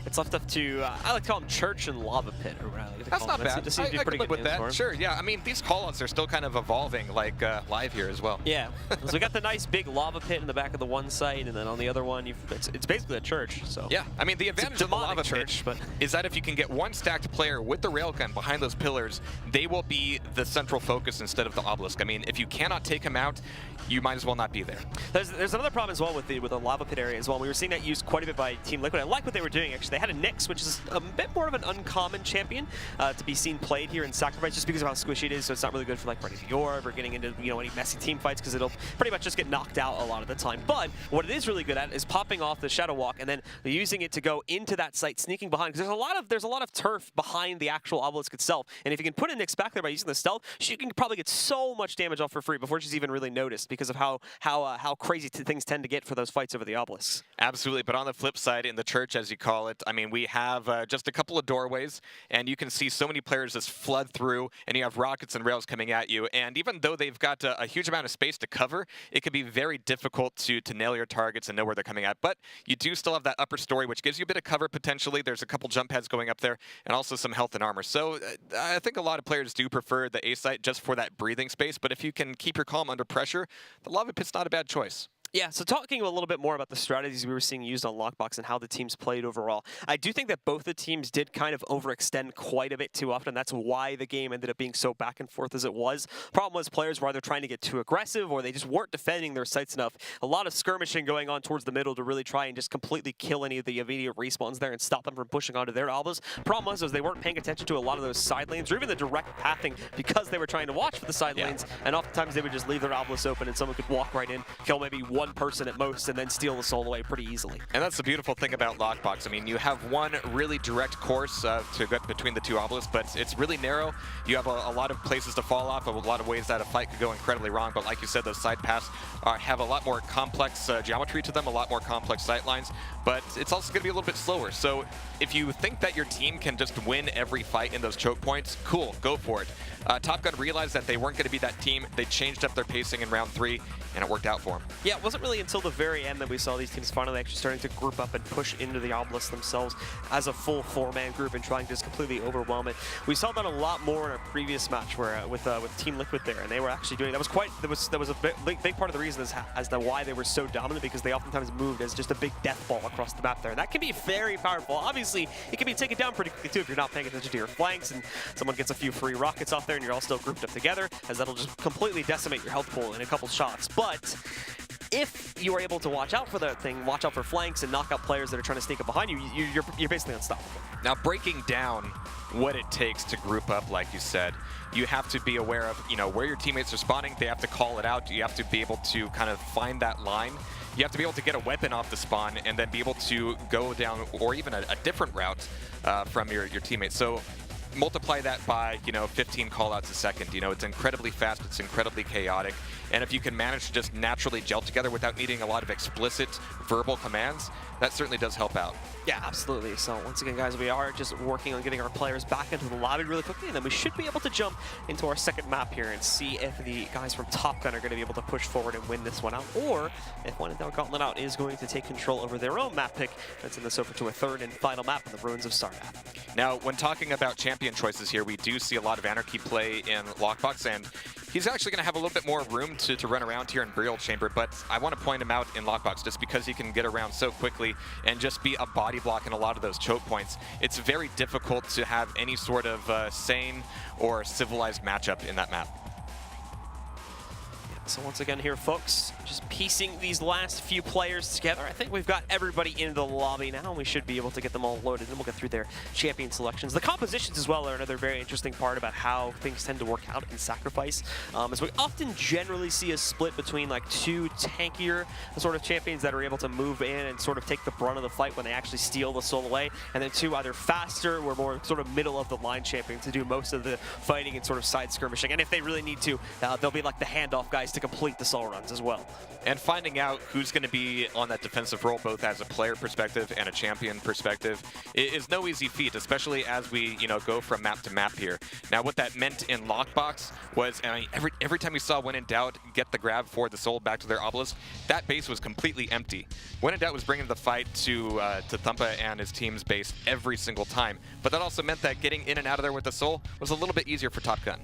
It's left up to, I like to call them Church and Lava Pit. Or that's not bad. I could live with that. Sure, yeah. I mean, these callouts are still kind of evolving, like live here as well. Yeah. So we got the nice big lava pit in the back of the one site, and then on the other one, it's basically a church. So yeah, I mean, the advantage of the lava pit is that if you can get one stacked player with the railgun behind those pillars, they will be the central focus instead of the obelisk. I mean, if you cannot take him out, you might as well not be there. There's another problem as well with the lava pit area as well. We were seeing that used quite a bit by Team Liquid. I like what they were doing, actually. They had a Nyx, which is a bit more more of an uncommon champion to be seen played here in Sacrifice, just because of how squishy it is. So it's not really good for like running the orb or getting into any messy team fights, because it'll pretty much just get knocked out a lot of the time. But what it is really good at is popping off the Shadow Walk and then using it to go into that site, sneaking behind. Because there's a lot of turf behind the actual obelisk itself, and if you can put a Nyx back there by using the stealth, you can probably get so much damage off for free before she's even really noticed, because of how crazy things tend to get for those fights over the obelisks. Absolutely, but on the flip side, in the church, as you call it, I mean, we have just a couple of doorways, and you can see so many players just flood through, and you have rockets and rails coming at you. And even though they've got a huge amount of space to cover, it can be very difficult to nail your targets and know where they're coming at. But you do still have that upper story, which gives you a bit of cover potentially. There's a couple jump pads going up there, and also some health and armor. So I think a lot of players do prefer the A site just for that breathing space. But if you can keep your calm under pressure, the lava pit's not a bad choice. Yeah, so talking a little bit more about the strategies we were seeing used on Lockbox and how the teams played overall, I do think that both the teams did kind of overextend quite a bit too often. That's why the game ended up being so back and forth as it was. Problem was players were either trying to get too aggressive or they just weren't defending their sites enough. A lot of skirmishing going on towards the middle to really try and just completely kill any of the immediate respawns there and stop them from pushing onto their albos. Problem was they weren't paying attention to a lot of those side lanes or even the direct pathing, because they were trying to watch for the side lanes, and oftentimes they would just leave their albos open and someone could walk right in, kill maybe one person at most, and then steal the soul away pretty easily. And that's the beautiful thing about Lockbox. I mean, you have one really direct course to get between the two obelisks, but it's really narrow. You have a lot of places to fall off, a lot of ways that a fight could go incredibly wrong. But like you said, those side paths have a lot more complex geometry to them, a lot more complex sight lines, but it's also going to be a little bit slower. So if you think that your team can just win every fight in those choke points, cool, go for it. Top Gun realized that they weren't going to be that team. They changed up their pacing in round 3, and it worked out for them. Yeah, it wasn't really until the very end that we saw these teams finally actually starting to group up and push into the obelisk themselves as a full 4-man group and trying to just completely overwhelm it. We saw that a lot more in our previous match where with Team Liquid there, and they were actually doing that. Was a big part of the reason as to why they were so dominant, because they oftentimes moved as just a big death ball across the map there, and that can be very powerful. Obviously, it can be taken down pretty quickly too if you're not paying attention to your flanks and someone gets a few free rockets off there and you're all still grouped up together, as that'll just completely decimate your health pool in a couple shots. But if you are able to watch out for that thing, watch out for flanks and knock out players that are trying to sneak up behind you, you're basically unstoppable. Now, breaking down what it takes to group up, like you said, you have to be aware of, where your teammates are spawning. They have to call it out. You have to be able to kind of find that line. You have to be able to get a weapon off the spawn and then be able to go down or even a different route from your teammates. So multiply that by 15 callouts a second. It's incredibly fast, it's incredibly chaotic, and if you can manage to just naturally gel together without needing a lot of explicit verbal commands, that certainly does help out. Yeah, absolutely. So once again, guys, we are just working on getting our players back into the lobby really quickly, and then we should be able to jump into our second map here and see if the guys from Top Gun are going to be able to push forward and win this one out, or if One and Down Gauntlet Out is going to take control over their own map pick and send this over to a third and final map in the Ruins of Sarnath. Now, when talking about champion choices here, we do see a lot of Anarchy play in Lockbox, and he's actually going to have a little bit more room to run around here in Burial Chamber, but I want to point him out in Lockbox just because he can get around so quickly and just be a body block in a lot of those choke points. It's very difficult to have any sort of sane or civilized matchup in that map. So once again here, folks, just piecing these last few players together. I think we've got everybody in the lobby now, and we should be able to get them all loaded, and we'll get through their champion selections. The compositions as well are another very interesting part about how things tend to work out in Sacrifice, as we often generally see a split between like 2 tankier sort of champions that are able to move in and sort of take the brunt of the fight when they actually steal the soul away, and then 2 either faster or more sort of middle of the line champions to do most of the fighting and sort of side skirmishing. And if they really need to, they'll be like the handoff guys to complete the soul runs as well. And finding out who's going to be on that defensive role, both as a player perspective and a champion perspective, is no easy feat, especially as we, go from map to map here. Now, what that meant in Lockbox was, every time you saw When in Doubt get the grab for the soul back to their obelisk, that base was completely empty. When in Doubt was bringing the fight to Thumpa and his team's base every single time, but that also meant that getting in and out of there with the soul was a little bit easier for Top Gun.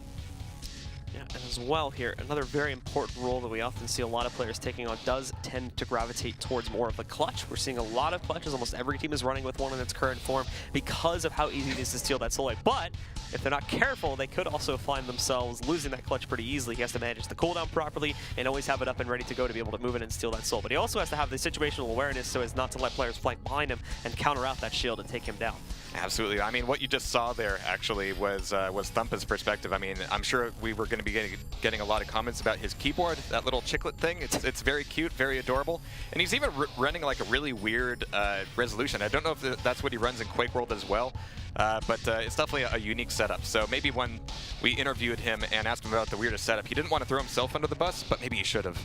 Yeah, as well here, another very important role that we often see a lot of players taking on does tend to gravitate towards more of the clutch. We're seeing a lot of clutches. Almost every team is running with one in its current form because of how easy it is to steal that soul away. But if they're not careful, they could also find themselves losing that clutch pretty easily. He has to manage the cooldown properly and always have it up and ready to go to be able to move in and steal that soul. But he also has to have the situational awareness so as not to let players flank behind him and counter out that shield and take him down. Absolutely. I mean, what you just saw there actually was Thumpa's perspective. I mean, I'm sure we were going to be getting a lot of comments about his keyboard, that little chiclet thing. It's very cute, very adorable, and he's even running like a really weird resolution. I don't know if that's what he runs in Quake World as well, but it's definitely a unique setup. So maybe when we interviewed him and asked him about the weirdest setup, he didn't want to throw himself under the bus, but maybe he should have.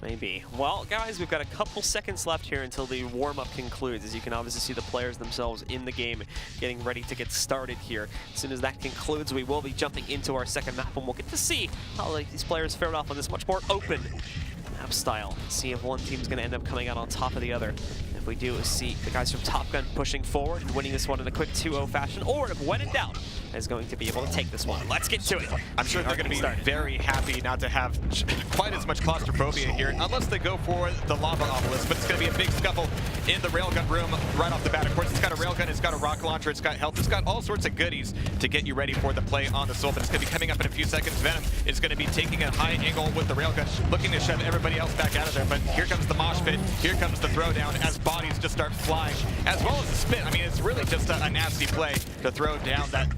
Maybe. Well, guys, we've got a couple seconds left here until the warm-up concludes. As you can obviously see the players themselves in the game getting ready to get started here. As soon as that concludes, we will be jumping into our second map, and we'll get to see how these players fared off on this much more open map style. See if one team's going to end up coming out on top of the other. If we do see the guys from Top Gun pushing forward and winning this one in a quick 2-0 fashion, or if when in doubt, is going to be able to take this one. Let's get to it. I'm sure they're going to be very happy not to have quite as much claustrophobia here, unless they go for the lava obelisk, but it's going to be a big scuffle in the railgun room right off the bat. Of course, it's got a railgun, it's got a rocket launcher, it's got health, it's got all sorts of goodies to get you ready for the play on the soul, but it's going to be coming up in a few seconds. Venom is going to be taking a high angle with the railgun, looking to shove everybody else back out of there, but here comes the mosh pit, here comes the throwdown as bodies just start flying, as well as the spit. I mean, it's really just a nasty play to throw down that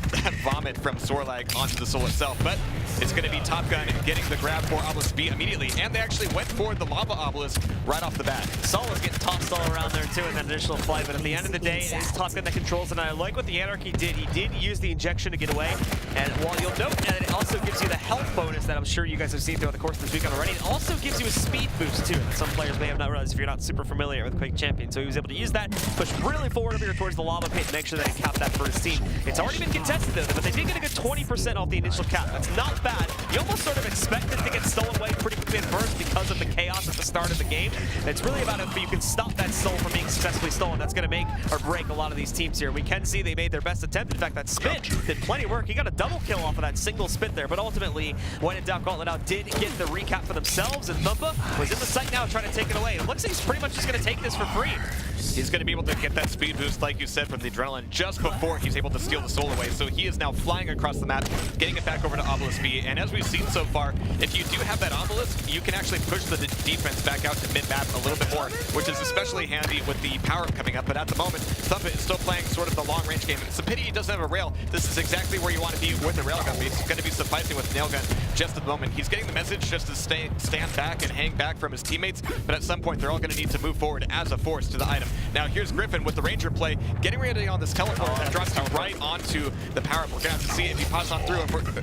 vomit from Sorlag onto the soul itself, but it's going to be Top Gun getting the grab for Obelisk B immediately, and they actually went for the lava obelisk right off the bat. Sol was getting tossed all around there too in that initial flight, but at the end of the day, it is Top Gun that controls, and I like what the Anarchy did. He did use the injection to get away, and while you'll note that it also gives you the health bonus that I'm sure you guys have seen throughout the course of this weekend already, it also gives you a speed boost too, that some players may have not realized if you're not super familiar with Quake Champion. So he was able to use that, push really forward over here towards the lava pit, and make sure that he capped that for his team. It's already been contested though, but they did get a good 20% off the initial cap. That's not bad. You almost sort of expect it to get stolen away pretty quickly at first because of the chaos at the start of the game. It's really about if you can stop that soul from being successfully stolen. That's going to make or break a lot of these teams here. We can see they made their best attempt. In fact, that spit did plenty of work. He got a double kill off of that single spit there, but ultimately, when in doubt, Gauntlet out did get the recap for themselves, and Thumpa was in the site now trying to take it away. It looks like he's pretty much just going to take this for free. He's going to be able to get that speed boost, like you said, from the adrenaline just before he's able to steal the soul away. So he is now flying across the map, getting it back over to Obelisk B. And as we've seen so far, if you do have that obelisk, you can actually push the defense back out to mid-map a little bit more, which is especially handy with the power-up coming up. But at the moment, Thumpa is still playing sort of the long-range game. It's a pity he doesn't have a rail. This is exactly where you want to be with the railgun. He's going to be sufficing with nailgun just at the moment. He's getting the message just to stand back and hang back from his teammates, but at some point, they're all going to need to move forward as a force to the item. Now, here's Griffin with the Ranger play, getting ready on this teleport that drops you right onto the power-up. We're going to have to see if he pops on through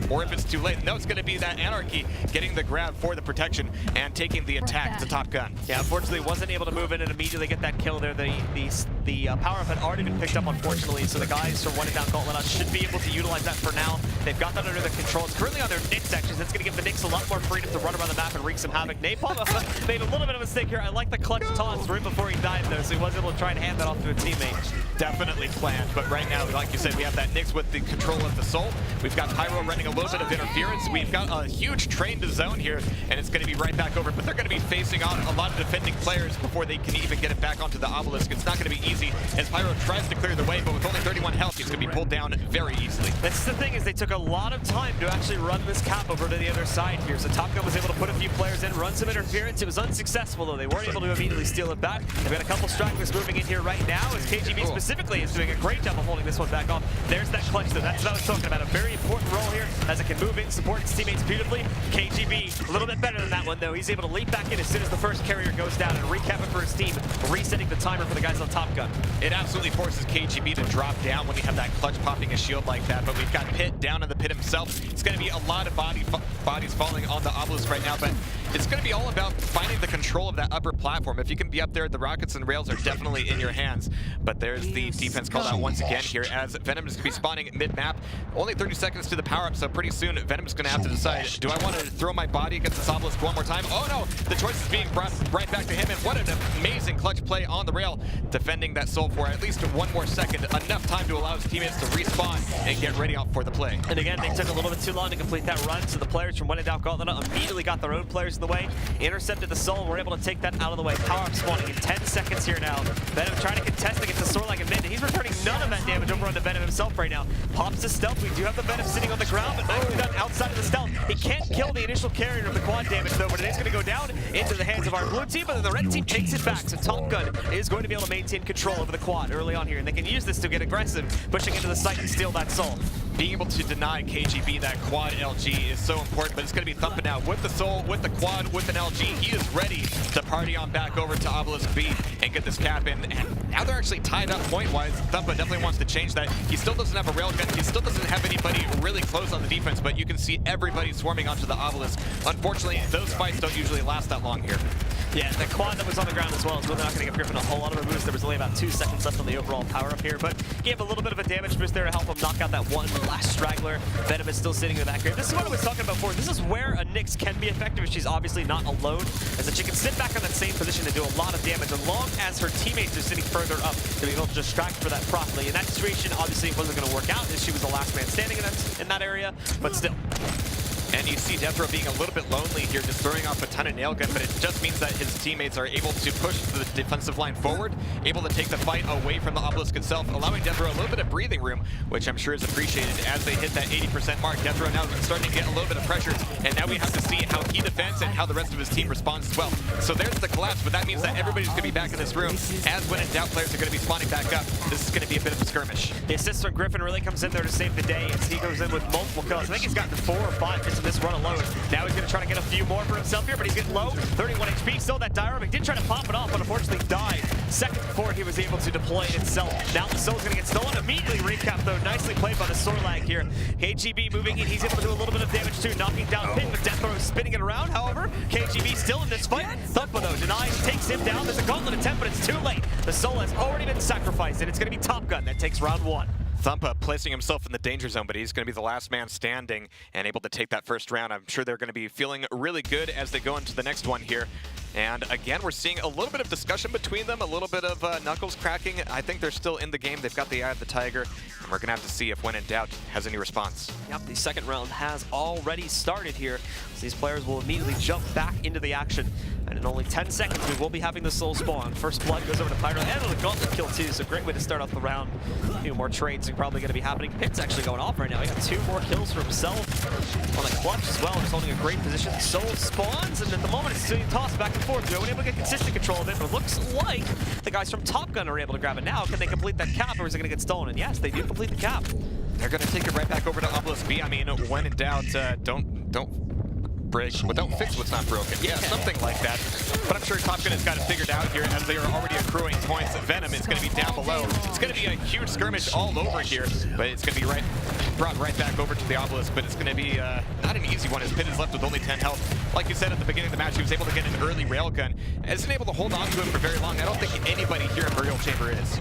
or if it's too late. No, it's going to be that Anarchy getting the grab for the protection and taking the attack to Top Gun. Yeah, unfortunately, wasn't able to move in and immediately get that kill there. The power-up had already been picked up, unfortunately, so the guys from One and Down Gauntlet should be able to utilize that for now. They've got that under their control. It's currently on their Nyx sections. That's going to give the Nyx a lot more freedom to run around the map and wreak some havoc. Napalm made a little bit of a mistake here. I like the clutch taunts right before he died, though, so he was able to try and hand that off to a teammate. Definitely planned, but right now, like you said, we have that Nyx with the control of the soul. We've got Pyro running a little bit of interference. We've got a huge train to zone here, and it's going to be right back over, but they're going to be facing on a lot of defending players before they can even get it back onto the obelisk. It's not going to be easy as Pyro tries to clear the way, but with only 31 health, he's going to be pulled down very easily. That's the thing, is they took a lot of time to actually run this cap over to the other side here, so Top Gun was able to put a few players in, run some interference. It was unsuccessful, though. They weren't able to immediately steal it back. They've got a couple stragglers moving in here right now, as KGB specifically is doing a great job of holding this one back off. There's that clutch, though. That's what I was talking about. A very important role here, as it can move in, support its teammates beautifully. KGB, a little bit better than that one, though. He's able to leap back in as soon as the first carrier goes down and recap it for his team, resetting the timer for the guys on Top Gun. It absolutely forces KGB to drop down when you have that clutch popping a shield like that, but we've got Pit down in the pit himself. It's going to be a lot of bodies falling on the obelisk right now, but it's going to be all about finding the control of that upper platform. If you can be up there, the rockets and rails are definitely in your hands. But there's the defense called out once again here as Venom is going to be spawning mid-map. Only 30 seconds to the power-up, so pretty soon Venom's going to have to decide, do I want to throw my body against this obelisk one more time? Oh no, the choice is being brought right back to him, and what an amazing clutch play on the rail, defending that soul for at least one more second, enough time to allow his teammates to respawn and get ready for the play. And again, they took a little bit too long to complete that run, so the players from When in Doubt Gauntlet immediately got their own players in the way, intercepted the soul, and were able to take that out of the way. Power-up spawning in 10 seconds here now. Venom trying to contest against the Sorlag and mid, and he's returning none of that damage over on the Venom himself right now. Pops the stealth. We do have the Venom sitting on the ground, but nicely done outside of the stealth. He can't kill the initial carrier of the quad damage though, but it is going to go down into the hands of our blue team, but then the red team takes it back. So Top Gun is going to be able to maintain control over the quad early on here, and they can use this to get aggressive, pushing into the site and steal that soul. Being able to deny KGB that quad LG is so important, but it's going to be Thumpa now with the soul, with the quad, with an LG. He is ready to party on back over to Obelisk B and get this cap in. And now they're actually tied up point-wise. Thumpa definitely wants to change that. He still doesn't have a railgun. He still doesn't have anybody really close on the defense, but you can see everybody swarming onto the Obelisk. Unfortunately, those fights don't usually last that long here. Yeah, the quad that was on the ground as well is really not going to give Griffin a whole lot of a boost. There was only about 2 seconds left on the overall power-up here, but gave a little bit of a damage boost there to help him knock out that one last straggler. Venom is still sitting in the back here. This is what I was talking about before. This is where a Nyx can be effective if she's obviously not alone, as that she can sit back on that same position and do a lot of damage, as long as her teammates are sitting further up to be able to distract for that properly. In that situation, obviously it wasn't going to work out as she was the last man standing in that area, but still. And you see Deathrow being a little bit lonely here, just throwing off a ton of nail gun, but it just means that his teammates are able to push the defensive line forward, able to take the fight away from the obelisk itself, allowing Deathrow a little bit of breathing room, which I'm sure is appreciated as they hit that 80% mark. Deathrow now starting to get a little bit of pressure, and now we have to see how he defends and how the rest of his team responds as well. So there's the collapse, but that means that everybody's going to be back in this room, as When in Doubt players are going to be spawning back up. This is going to be a bit of a skirmish. The assist from Griffin really comes in there to save the day as he goes in with multiple kills. I think he's gotten 4 or 5 just in this run alone. Now he's going to try to get a few more for himself here, but he's getting low. 31 HP, still that dioramic. Did try to pop it off, but unfortunately died. Second before he was able to deploy it himself. Now the soul's going to get stolen. Immediately recap though. Nicely played by the Sorlag here. KGB moving in. He's able to do a little bit of damage too, knocking down Pit, but Deathrow is spinning it around. However, KGB still in this fight. Thumpa though denies, takes him down. There's a gauntlet attempt, but it's too late. The soul has already been sacrificed, and it's going to be Top Gun that takes round 1. Thumpa placing himself in the danger zone, but he's going to be the last man standing and able to take that first round. I'm sure they're going to be feeling really good as they go into the next one here. And again, we're seeing a little bit of discussion between them, a little bit of knuckles cracking. I think they're still in the game. They've got the eye of the tiger, and we're going to have to see if When in Doubt has any response. Yep, the second round has already started here. So these players will immediately jump back into the action. And in only 10 seconds, we will be having the soul spawn. First blood goes over to Pyro, and a gauntlet kill too, so great way to start off the round. A few more trades are probably going to be happening. Pit's actually going off right now. He got 2 more kills for himself on the clutch as well, just holding a great position. Soul spawns, and at the moment it's being tossed back and forth. They're able to get consistent control of it, but it looks like the guys from Top Gun are able to grab it now. Can they complete that cap, or is it going to get stolen? And yes, they do complete the cap. They're going to take it right back over to Obelisk B. I mean, When in Doubt, don't break, but don't fix what's not broken. Yeah, something like that. But I'm sure Top Gun has got it figured out here as they are already accruing points. Venom is going to be down below. It's going to be a huge skirmish all over here, but it's going to be brought right back over to the Obelisk, but it's going to be not an easy one as Pit is left with only 10 health. Like you said at the beginning of the match, he was able to get an early railgun. Isn't able to hold on to him for very long. I don't think anybody here in Burial Chamber is.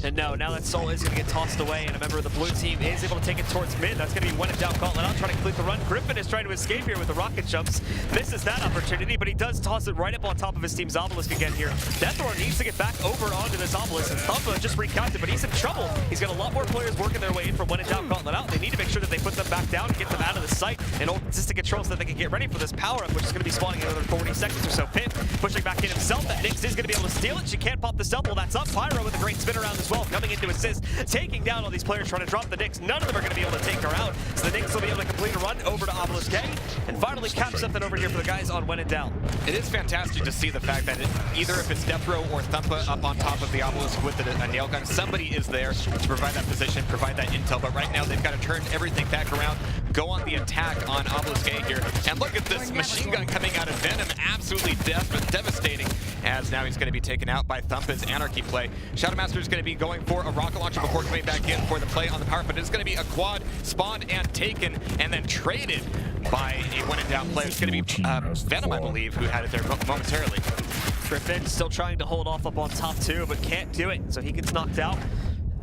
And no, now that soul is going to get tossed away, and a member of the blue team is able to take it towards mid. That's going to be When in Doubt Gauntlet out, trying to complete the run. Griffin is trying to escape here with the rocket jumps. Misses that opportunity, but he does toss it right up on top of his team's obelisk again here. Deathrow needs to get back over onto this obelisk, and Thumpa just recounted, but he's in trouble. He's got a lot more players working their way in from When in Doubt Gauntlet out. They need to make sure that they put them back down, get them out of the sight, and hold consistent control so that they can get ready for this power-up, which is going to be spawning in another 40 seconds or so. Pit pushing back in himself. That Nyx is going to be able to steal it. She can't pop the stealth. Well, that's up. Pyro with a great spin around as well, coming in to assist, taking down all these players trying to drop the Nyx. None of them are going to be able to take her out, so the Nyx will be able to complete a run over to Obelisk A, and finally cap something over here for the guys on When in Doubt. It is fantastic to see the fact that either if it's Deathrow or Thumpa up on top of the obelisk with a nail gun, somebody is there to provide that position, provide that intel, but right now they've got to turn everything back around, go on the attack on Obelisk A here, and look at this machine gun coming out of Venom, absolutely devastating, as now he's going to be taken out by Thumpa's Anarchy play. Shadowmaster is going to be going for a rocket launcher before coming back in for the play on the power, but it's going to be a quad spawned and taken and then traded by a when in doubt player. It's going to be Venom, I believe, who had it there momentarily. Griffin still trying to hold off up on top 2, but can't do it, so he gets knocked out.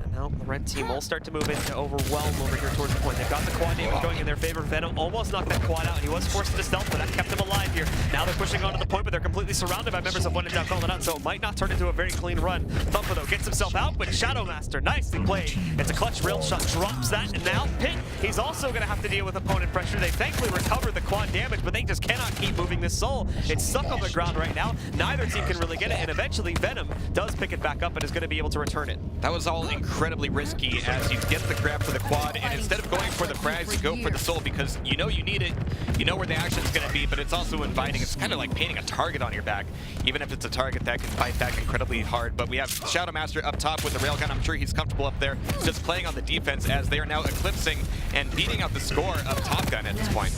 And now the red team will start to move into overwhelm over here towards the point. They've got the quad damage going in their favor. Venom almost knocked that quad out, and he was forced into stealth, but that kept him alive here. Now they're pushing onto the point, but they're completely surrounded by members of When in Doubt calling it out, so it might not turn into a very clean run. Thumper, though, gets himself out, but Shadowmaster, nicely played. It's a clutch rail shot, drops that, and now Pit, he's also going to have to deal with opponent pressure. They thankfully recovered the quad damage, but they just cannot keep moving this soul. It's stuck on the ground right now. Neither team can really get it, and eventually Venom does pick it back up and is going to be able to return it. That was all incredibly risky as you get the grab for the quad, and instead of going for the frags, you go for the soul because you know you need it, you know where the action is going to be, but it's also inviting. It's kind of like painting a target on your back, even if it's a target that can fight back incredibly hard. But we have Shadowmaster up top with the railgun. I'm sure he's comfortable up there, just playing on the defense as they are now eclipsing and beating out the score of Top Gun at this point.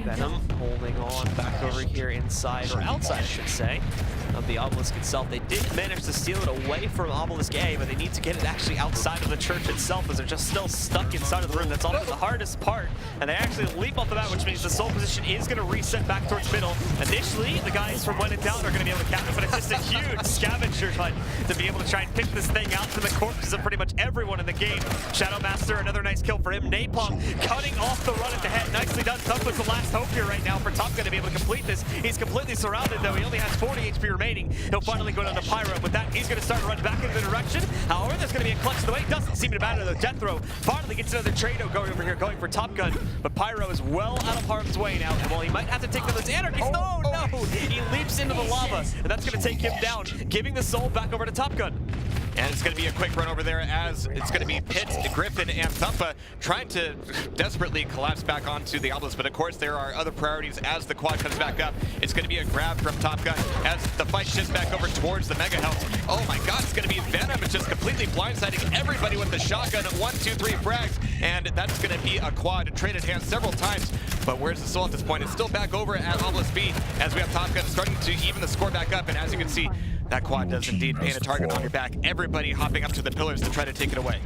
Venom holding on back over here inside, or outside I should say, of the obelisk itself. They did manage to steal it away from obelisk A, but they need to get it actually outside of the church itself as they're just still stuck inside of the room. That's often the hardest part, and they actually leap off the bat, which means the soul position is going to reset back towards middle. Initially, the guys from When in Doubt are going to be able to cap it, but it's just a huge scavenger hunt to be able to try and pick this thing out to the corpses of pretty much everyone in the game. Shadowmaster, another nice kill for him. Napalm cutting off the run at the head. Nicely done. Thump was the last hope here right now for Top Gun to be able to complete this. He's completely surrounded, though. He only has 40 HP remaining. He'll finally go down to Pyro. With that, he's going to start to run back in the direction. However, there's going to be a clutch to the way. Doesn't seem to matter, though. Death Throw finally gets another Trado going over here, going for Top Gun. But Pyro is well out of harm's way now. And while he might have to take down those anarchists, no! He leaps into the lava, and that's going to take him down, giving the soul back over to Top Gun. And it's going to be a quick run over there as it's going to be Pitt, Griffin, and Thumpa trying to desperately collapse back onto the obelisk. But of course, there are other priorities as the quad comes back up. It's going to be a grab from Top Gun as the fight shifts back over towards the Mega Health. Oh my god, it's going to be Venom. It's just completely blindsiding everybody with the shotgun. 1, 2, 3 frags. And that's going to be a quad. Traded hands several times. But where's the soul at this point? It's still back over at obelisk B as we have Top Gun starting to even the score back up. And as you can see, that quad does indeed paint a target on your back. Everybody hopping up to the pillars to try to take it away.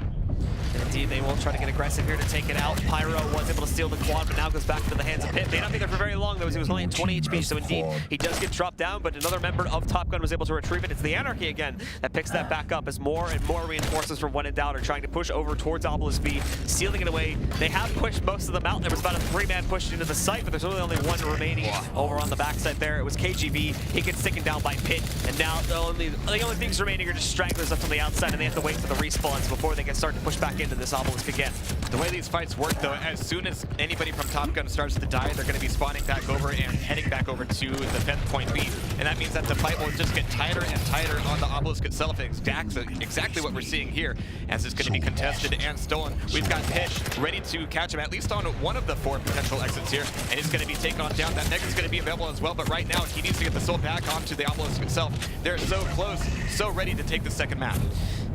Indeed, they will try to get aggressive here to take it out. Pyro was able to steal the quad, but now goes back into the hands of Pit. May not be there for very long, though, as he was only at 20 HP, so indeed, he does get dropped down, but another member of Top Gun was able to retrieve it. It's the Anarchy again that picks that back up as more and more reinforcements from When in Doubt are trying to push over towards Obelisk B, stealing it away. They have pushed most of them out. There was about a 3-man push into the site, but there's really only one remaining over on the backside there. It was KGB. He gets taken down by Pit, and now the only things remaining are just stragglers up from the outside, and they have to wait for the respawns before they can start to push back into this Obelisk again. The way these fights work, though, as soon as anybody from Top Gun starts to die, they're going to be spawning back over and heading back over to defend point B. And that means that the fight will just get tighter and tighter on the obelisk itself. Exactly what we're seeing here, as it's going to be contested and stolen. We've got Pitch ready to catch him, at least on one of the 4 potential exits here, and he's going to be taken on down. That Mega's going to be available as well, but right now he needs to get the soul back onto the obelisk itself. They're so close, so ready to take the second map.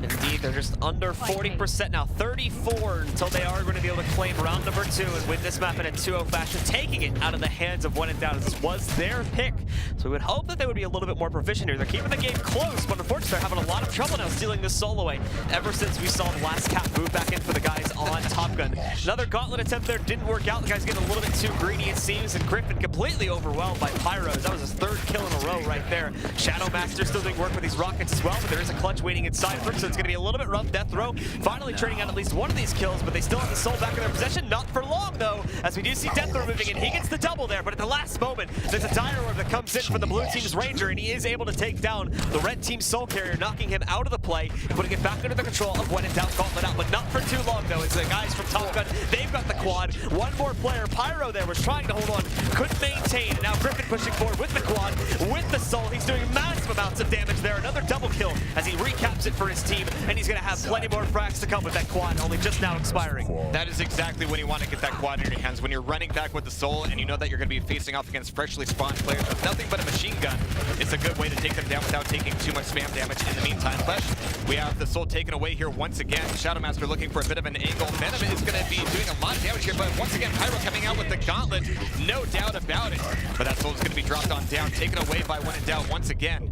Indeed, they're just under 40% now, 34 until they are going to be able to claim round number 2 and win this map in a 2-0 fashion, taking it out of the hands of When in Doubt. This was their pick, so we would hope that they would be a little bit more proficient here. They're keeping the game close, but unfortunately they're having a lot of trouble now stealing this soul away ever since we saw the last cap move back in for the guys on Top Gun. Another gauntlet attempt there didn't work out. The guy's getting a little bit too greedy, it seems, and Griffin completely overwhelmed by Pyros. That was his 3rd kill in a row right there. Shadowmaster still doing work with these rockets as well, but there is a clutch waiting inside for him, so it's going to be a little bit rough. Death Throw finally trading out at least one of these kills, but they still have the soul back in their possession. Not for long, though, as we do see Death Throw moving in. He gets the double there, but at the last moment, there's a dire orb that comes in from the blue team's Ranger, and he is able to take down the red team's soul carrier, knocking him out of the play, putting it back under the control of When in Doubt Gauntlet out, but not for too long, though, as the guys from Top Gun, they've got the quad. One more player, Pyro there, was trying to hold on, couldn't maintain, and now Griffin pushing forward with the quad, with the soul. He's doing massive amounts of damage there. Another double kill as he recaps it for his team, and he's going to have plenty more frags to come with that quad, only just now expiring. That is exactly when you want to get that quad in your hands, when you're running back with the soul and you know that you're going to be facing off against freshly spawned players with nothing but a machine gun. It's a good way to take them down without taking too much spam damage in the meantime. But we have the soul taken away here once again. Shadowmaster looking for a bit of an angle. Venom is going to be doing a lot of damage here, but once again, Pyro coming out with the gauntlet, no doubt about it. But that soul is going to be dropped on down, taken away by When in Doubt once again.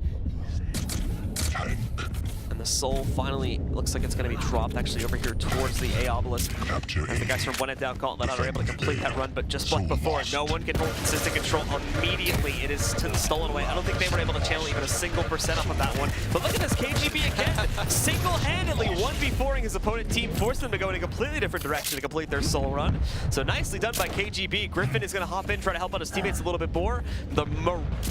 And the Soul finally looks like it's going to be dropped actually over here towards the A obelisk. As the guys from When in Doubt Gauntlet are able to complete that run, but just like before, no one can hold consistent control immediately. It is stolen away. I don't think they were able to channel even a single percent up on that one. But look at this, KGB again, single-handedly 1v4ing his opponent team, forced them to go in a completely different direction to complete their Soul run. So nicely done by KGB. Griffin is going to hop in, try to help out his teammates a little bit more.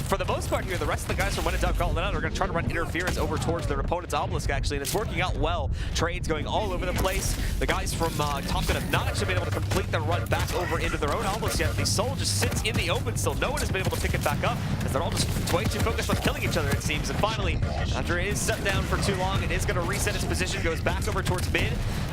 For the most part here, the rest of the guys from When in Doubt Gauntlet are going to try to run interference over towards their opponent's obelisk, actually, and it's working out well. Trades going all over the place. The guys from Top Gun have not actually been able to complete their run back over into their own obelisk yet. The Soul just sits in the open still. No one has been able to pick it back up, as they're all just way too focused on killing each other, it seems. And finally, after it is set down for too long, it is going to reset its position, goes back over towards mid.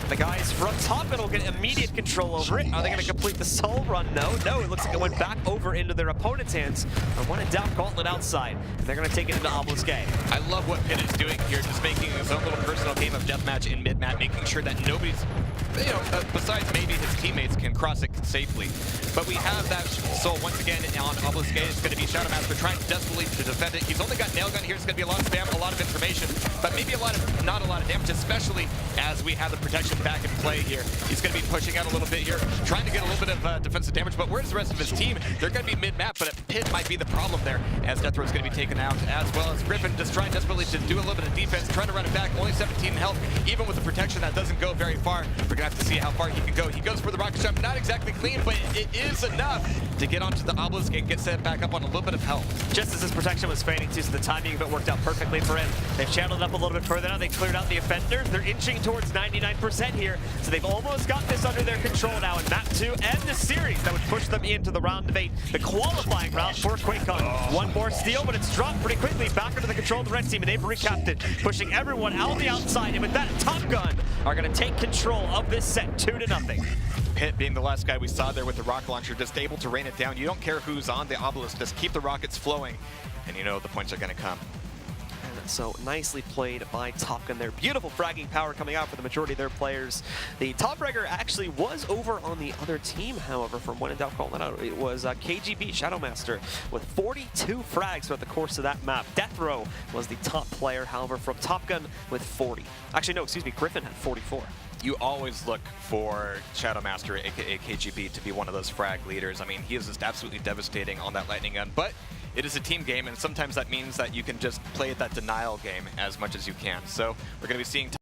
The guys from Top Gun will get immediate control over it. Are they going to complete the Soul run? No, it looks like it went back over into their opponent's hands. And When in Doubt Gauntlet outside, and they're going to take it into Obelisk A. I love what Pitt is doing here, just making his own little personal game of deathmatch in mid-map, making sure that nobody's, besides maybe his teammates, can cross it safely. But we have that Soul once again on Obelisk A. It's going to be Shadow Master trying desperately to defend it. He's only got Nail Gun here. It's going to be a lot of spam, a lot of information, but maybe not a lot of damage, especially as we have the protection back in play here. He's going to be pushing out a little bit here, trying to get a little bit of defensive damage, but where's the rest of his team? They're going to be mid-map, but Pitt might be the problem there, as Death Row is going to be taken out, as well as Griffin just trying desperately to do a little bit of defense, trying to run it back. Only 17 health, even with the protection, that doesn't go very far. We're going to have to see how far he can go. He goes for the rocket shot, not exactly clean, but it is enough to get onto the obelisk and get set back up on a little bit of health. Just as his protection was fading too, so the timing of it worked out perfectly for him. They've channeled it up a little bit further now. They cleared out the offenders. They're inching towards 99% here, so they've almost got this under their control now in map 2 and the series that would push them into the round of 8, the qualifying round for QuakeCon. One more steal, but it's dropped pretty quickly back under the control of the red team, and they've recapped it, pushing everyone out the outside, and with that, Top Gun are going to take control of this set 2-0. Pitt being the last guy we saw there with the rocket launcher, just able to rain it down. You don't care who's on the obelisk, just keep the rockets flowing, and you know the points are going to come. So nicely played by Top Gun there. Beautiful fragging power coming out for the majority of their players. The top fragger actually was over on the other team, however, from When in Doubt Gauntlet. It was KGB Shadow Master with 42 frags throughout the course of that map. Death Row was the top player, however, from Top Gun with 40. Actually, no, excuse me, Griffin had 44. You always look for Shadow Master, aka KGB, to be one of those frag leaders. I mean, he is just absolutely devastating on that lightning gun, but it is a team game, and sometimes that means that you can just play that denial game as much as you can. So we're going to be seeing